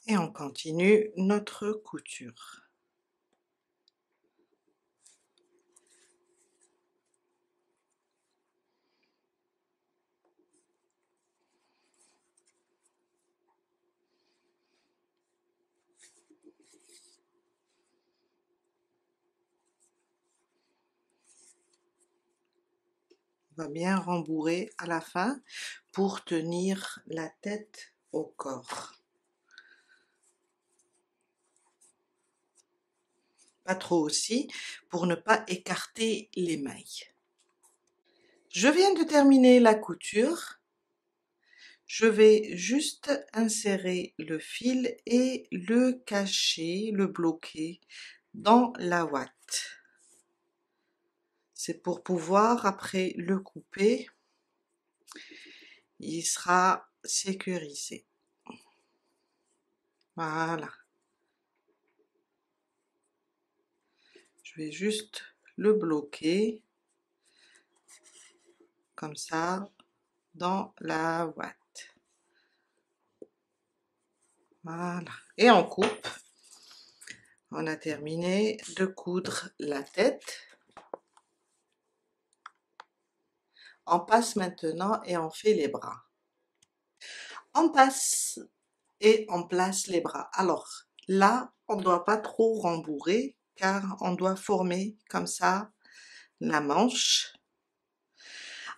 Et on continue notre couture. On va bien rembourrer à la fin pour tenir la tête au corps. Pas trop aussi, pour ne pas écarter les mailles. Je viens de terminer la couture. Je vais juste insérer le fil et le cacher, le bloquer dans la ouate. C'est pour pouvoir après le couper. Il sera sécurisé. Voilà. Je vais juste le bloquer comme ça dans la ouate. Voilà. Et on coupe. On a terminé de coudre la tête. On passe maintenant et on fait les bras. On passe et on place les bras. Alors là, on ne doit pas trop rembourrer car on doit former comme ça la manche.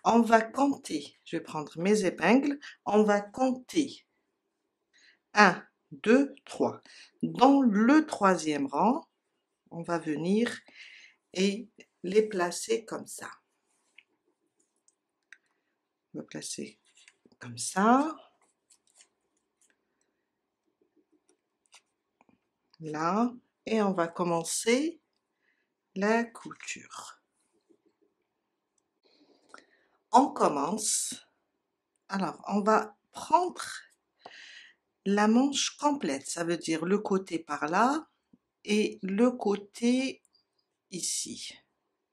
On va compter, je vais prendre mes épingles, on va compter 1, 2, 3. Dans le troisième rang, on va venir et les placer comme ça. On va placer comme ça. Là, et on va commencer la couture. On commence. Alors, on va prendre la manche complète, ça veut dire le côté par là et le côté ici.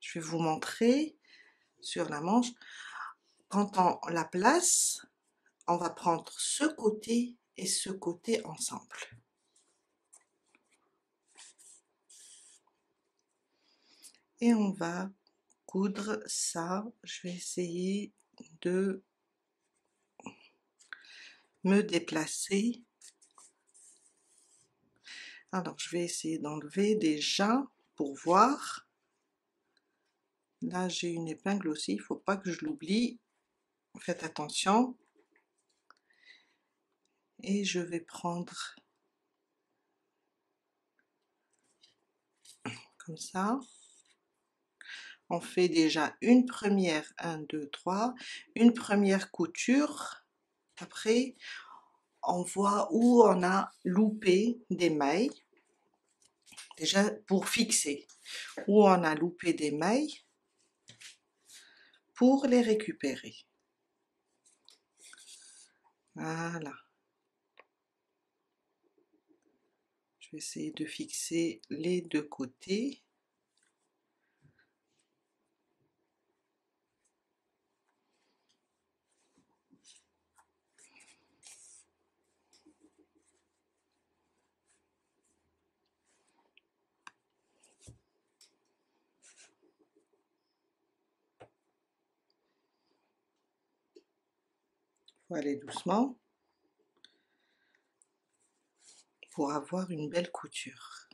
Je vais vous montrer sur la manche. Quand on la place, on va prendre ce côté et ce côté ensemble. Et on va coudre ça. Je vais essayer de me déplacer. Alors, je vais essayer d'enlever déjà pour voir. Là, j'ai une épingle aussi, il ne faut pas que je l'oublie. Faites attention. Et je vais prendre comme ça. On fait déjà une première, 1, 2, 3, une première couture. Après, on voit où on a loupé des mailles. Déjà pour fixer, où on a loupé des mailles pour les récupérer. Voilà. Je vais essayer de fixer les deux côtés. Il faut aller doucement pour avoir une belle couture.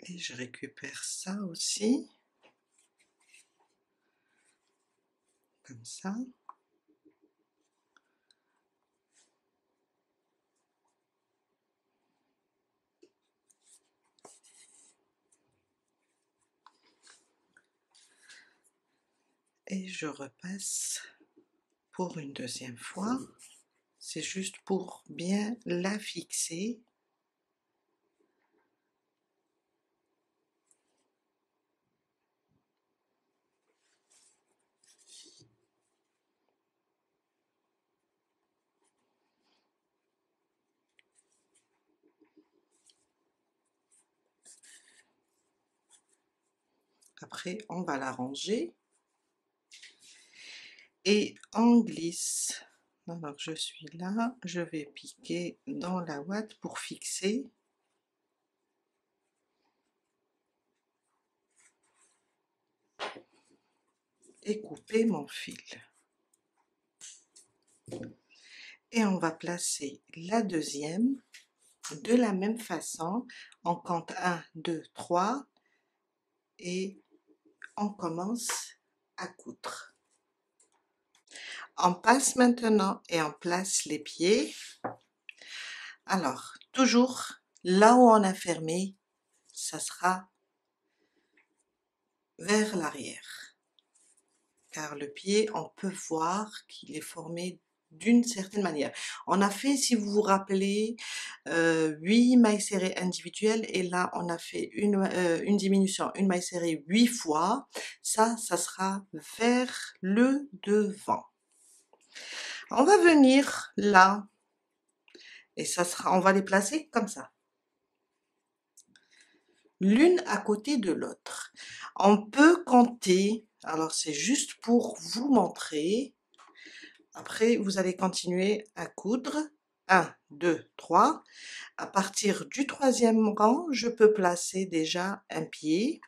Et je récupère ça aussi, comme ça. Et je repasse pour une deuxième fois. C'est juste pour bien la fixer. Après, on va la ranger et on glisse. Alors, je suis là, je vais piquer dans la ouate pour fixer. Et couper mon fil. Et on va placer la deuxième de la même façon. On compte 1, 2, 3 et on commence à coudre. On passe maintenant et on place les pieds. Alors, toujours là où on a fermé, ça sera vers l'arrière. Car le pied, on peut voir qu'il est formé d'une certaine manière. On a fait, si vous vous rappelez, 8 mailles serrées individuelles et là on a fait une diminution, une maille serrée 8 fois. Ça sera vers le devant. On va venir là et ça sera, on va les placer comme ça, l'une à côté de l'autre. On peut compter, alors c'est juste pour vous montrer. Après, vous allez continuer à coudre. 1, 2, 3. À partir du troisième rang, je peux placer déjà un pied.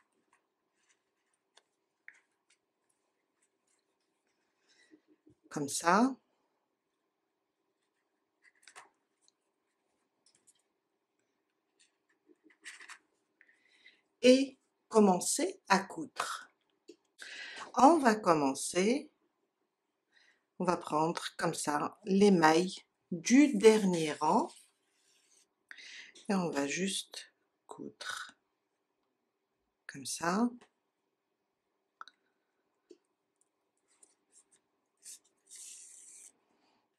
Comme ça. Et commencer à coudre. On va commencer, on va prendre comme ça les mailles du dernier rang. Et on va juste coudre. Comme ça.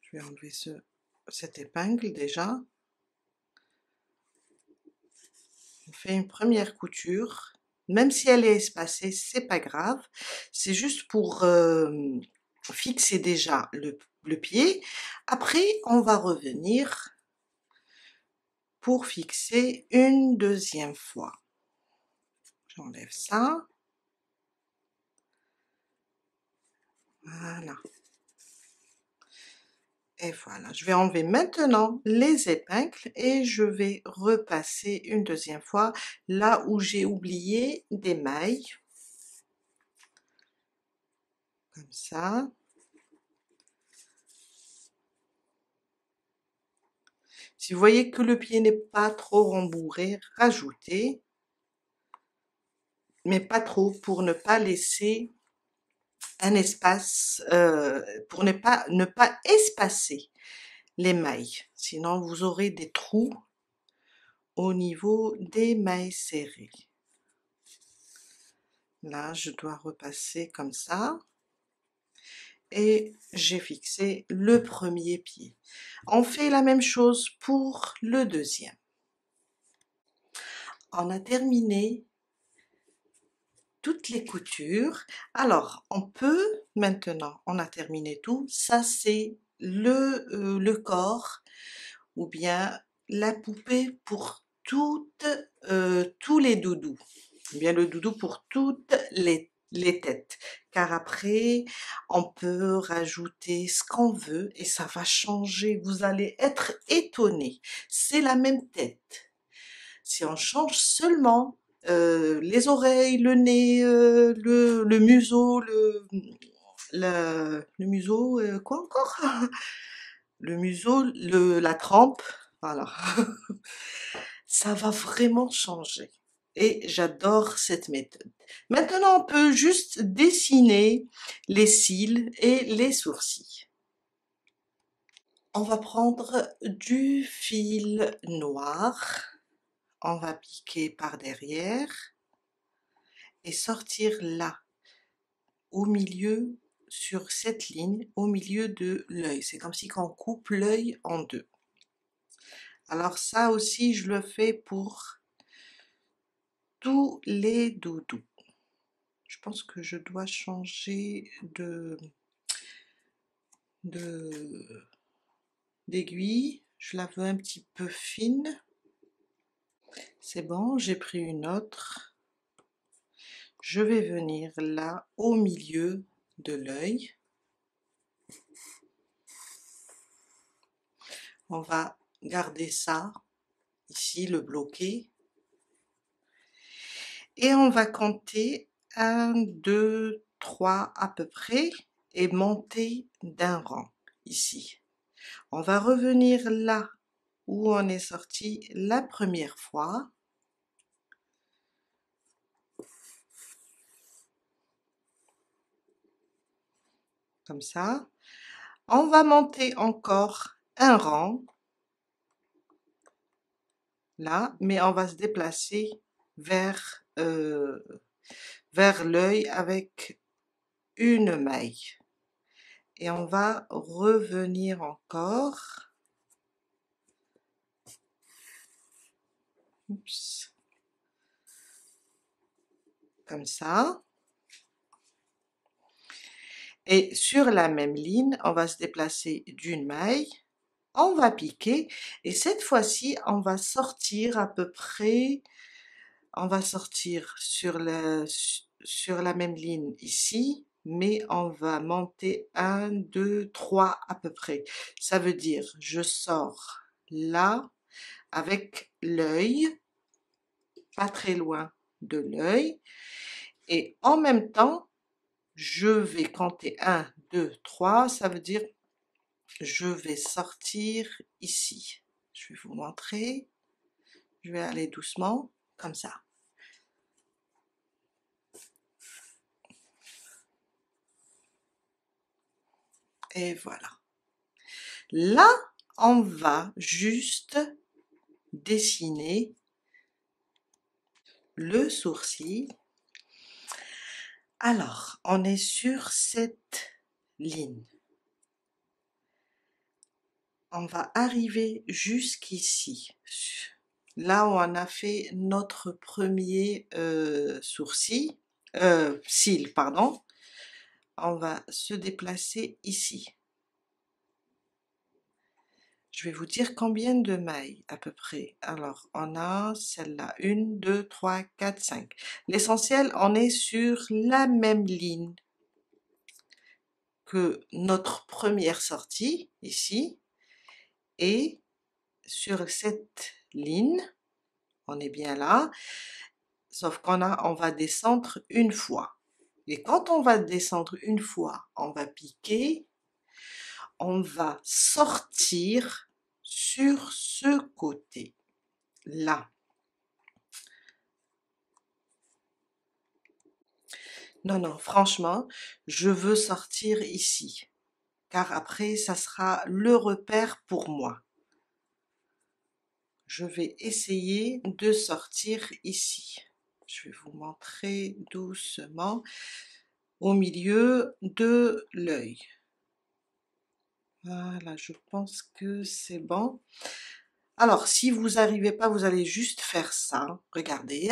Je vais enlever cette épingle déjà. On fait une première couture, même si elle est espacée, c'est pas grave. C'est juste pour fixer déjà le pied. Après, on va revenir pour fixer une deuxième fois. J'enlève ça. Voilà. Et voilà, je vais enlever maintenant les épingles et je vais repasser une deuxième fois là où j'ai oublié des mailles. Comme ça. Si vous voyez que le pied n'est pas trop rembourré, rajoutez, mais pas trop pour ne pas laisser un espace, pour ne pas espacer les mailles. Sinon, vous aurez des trous au niveau des mailles serrées. Là, je dois repasser comme ça. Et j'ai fixé le premier pied. On fait la même chose pour le deuxième. On a terminé toutes les coutures. Alors, on peut maintenant, on a terminé tout. Ça, c'est le corps ou bien la poupée pour tous les doudous. Ou bien le doudou pour toutes les têtes. Car après, on peut rajouter ce qu'on veut et ça va changer. Vous allez être étonnés. C'est la même tête. Si on change seulement les oreilles, le nez, le museau, le museau, quoi encore? Le museau, la trempe, voilà. Ça va vraiment changer. Et j'adore cette méthode. Maintenant, on peut juste dessiner les cils et les sourcils. On va prendre du fil noir. On va piquer par derrière et sortir là, au milieu, sur cette ligne, au milieu de l'œil. C'est comme si on coupe l'œil en deux. Alors ça aussi, je le fais pour tous les doudous. Je pense que je dois changer d'aiguille. Je la veux un petit peu fine. C'est bon, j'ai pris une autre. je vais venir là au milieu de l'œil. On va garder ça ici, le bloquer. Et on va compter 1, 2, 3 à peu près et monter d'un rang ici. On va revenir là où on est sorti la première fois. Comme ça. On va monter encore un rang. Là, mais on va se déplacer vers, vers l'œil avec une maille. Et on va revenir encore. Oups. Comme ça. Et sur la même ligne, on va se déplacer d'une maille. On va piquer et cette fois-ci, on va sortir à peu près, on va sortir sur la même ligne ici, mais on va monter 1, 2, 3 à peu près. Ça veut dire, je sors là avec l'œil, pas très loin de l'œil, et en même temps, je vais compter 1, 2, 3, ça veut dire je vais sortir ici. Je vais vous montrer. Je vais aller doucement, comme ça. Et voilà. Là, on va juste dessiner le sourcil. Alors, on est sur cette ligne. On va arriver jusqu'ici. Là où on a fait notre premier cil, pardon. On va se déplacer ici. Je vais vous dire combien de mailles à peu près. Alors, on a celle-là, 1, 2, 3, 4, 5. L'essentiel, on est sur la même ligne que notre première sortie, ici, et sur cette ligne, on est bien là, sauf on va descendre une fois. Et quand on va descendre une fois, on va piquer, on va sortir sur ce côté là. Non, non, franchement, je veux sortir ici, car après, ça sera le repère pour moi. Je vais essayer de sortir ici. Je vais vous montrer doucement au milieu de l'œil. Voilà, je pense que c'est bon. Alors, si vous n'arrivez pas, vous allez juste faire ça. Regardez.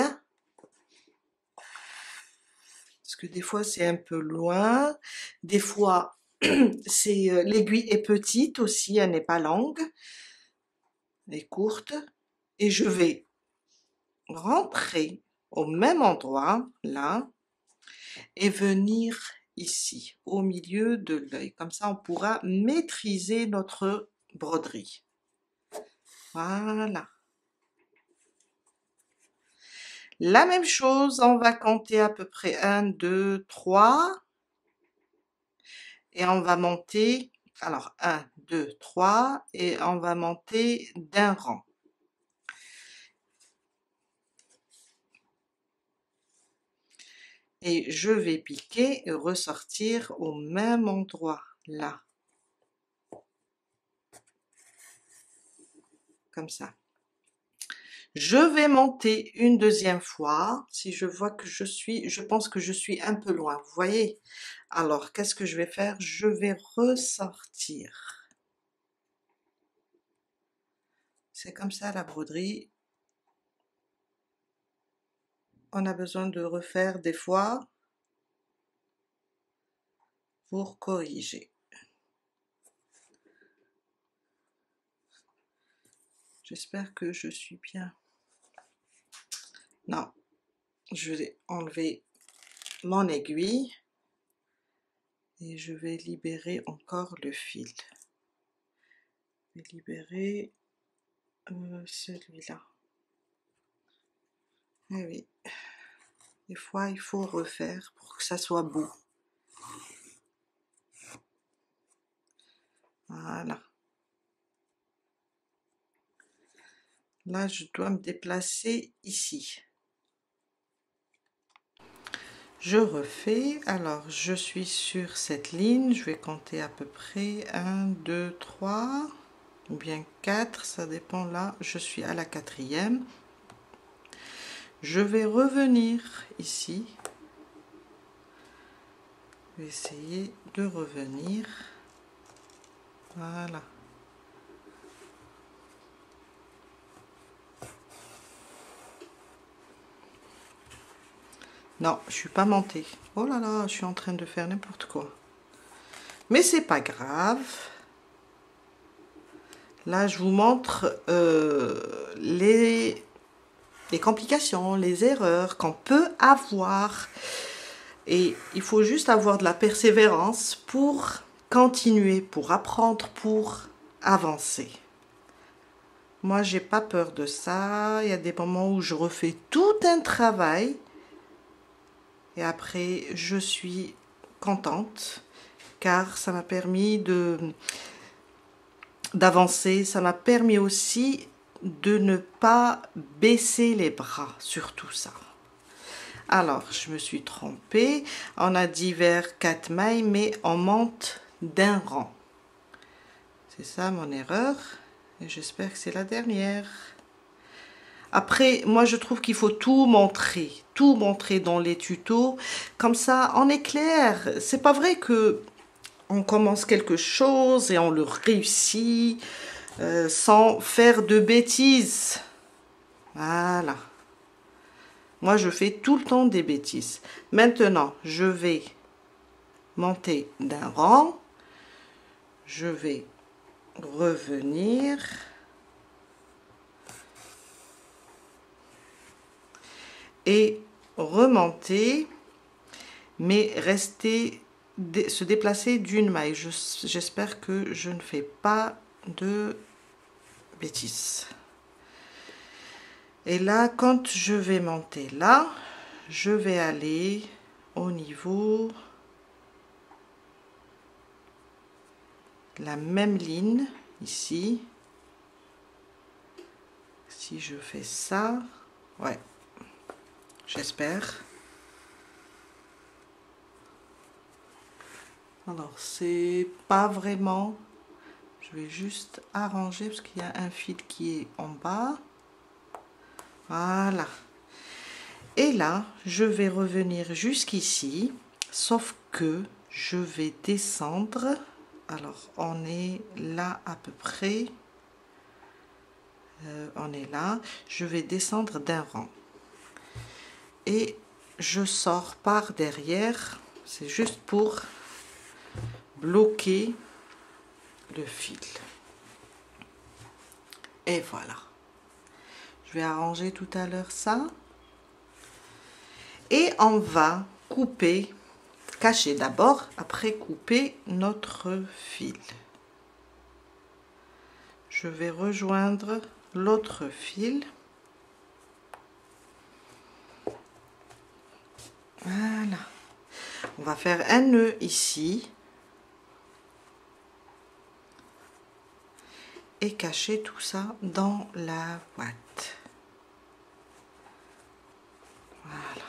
Parce que des fois, c'est un peu loin. Des fois, l'aiguille est petite aussi, elle n'est pas longue. Elle est courte. Et je vais rentrer au même endroit, là, et venir ici, au milieu de l'œil. Comme ça, on pourra maîtriser notre broderie. Voilà. La même chose, on va compter à peu près 1, 2, 3. Et on va monter, alors 1, 2, 3, et on va monter d'un rang. Et je vais piquer et ressortir au même endroit, là. Comme ça. Je vais monter une deuxième fois, si je vois que je pense que je suis un peu loin, vous voyez? Alors, qu'est-ce que je vais faire? Je vais ressortir. C'est comme ça la broderie. On a besoin de refaire des fois pour corriger. J'espère que je suis bien. Non, je vais enlever mon aiguille et je vais libérer encore le fil. Je vais libérer celui-là. Eh oui, des fois il faut refaire pour que ça soit beau. Voilà. Là, je dois me déplacer ici. Je refais. Alors, je suis sur cette ligne. Je vais compter à peu près 1, 2, 3 ou bien 4. Ça dépend. Là, je suis à la 4e. Je vais revenir ici. Je vais essayer de revenir. Voilà. Non, je suis pas montée. Oh là là, je suis en train de faire n'importe quoi. Mais c'est pas grave. Là, je vous montre les complications, les erreurs qu'on peut avoir. Et il faut juste avoir de la persévérance pour continuer, pour apprendre, pour avancer. Moi, j'ai pas peur de ça. Il y a des moments où je refais tout un travail. Et après, je suis contente car ça m'a permis d'avancer. Ça m'a permis aussi de ne pas baisser les bras sur tout ça. Alors, je me suis trompée. On a dit vers 4 mailles, mais on monte d'un rang. C'est ça mon erreur. Et j'espère que c'est la dernière. Après, moi, je trouve qu'il faut tout montrer dans les tutos. Comme ça, on est clair. C'est pas vrai que on commence quelque chose et on le réussit sans faire de bêtises. Voilà. Moi, je fais tout le temps des bêtises. Maintenant, je vais monter d'un rang. Je vais revenir. Et remonter, mais rester, se déplacer d'une maille. J'espère que je ne fais pas de bêtises. Et là, quand je vais monter là, je vais aller au niveau de la même ligne ici. Si je fais ça, ouais, j'espère. Alors, c'est pas vraiment. Je vais juste arranger parce qu'il y a un fil qui est en bas. Voilà. Et là, je vais revenir jusqu'ici, sauf que je vais descendre. Alors, on est là à peu près. On est là. Je vais descendre d'un rang. Et je sors par derrière. C'est juste pour bloquer le fil. Et voilà. Je vais arranger tout à l'heure ça. Et on va couper, cacher d'abord, après couper notre fil. Je vais rejoindre l'autre fil. Voilà. On va faire un nœud ici. Et cacher tout ça dans la boîte. Voilà.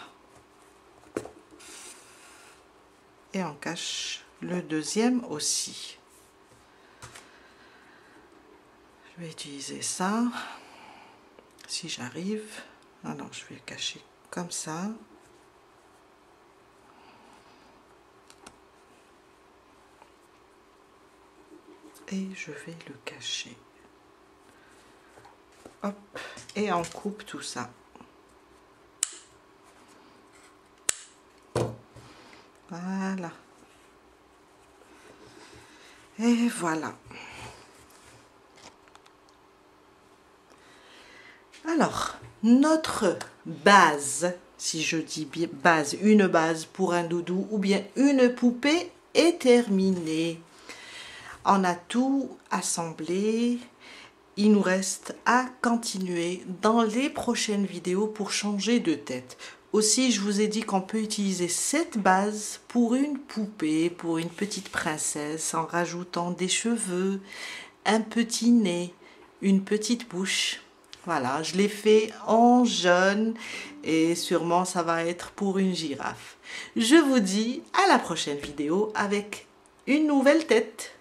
Et on cache le deuxième aussi. Je vais utiliser ça. Si j'arrive. Alors je vais le cacher comme ça. Et je vais le cacher. Hop. Et on coupe tout ça. Voilà. Et voilà. Alors, notre base Si je dis base, une base pour un doudou ou bien une poupée est terminée. On a tout assemblé. Il nous reste à continuer dans les prochaines vidéos pour changer de tête. Aussi, je vous ai dit qu'on peut utiliser cette base pour une poupée, pour une petite princesse, en rajoutant des cheveux, un petit nez, une petite bouche. Voilà, je l'ai fait en jaune et sûrement ça va être pour une girafe. Je vous dis à la prochaine vidéo avec une nouvelle tête.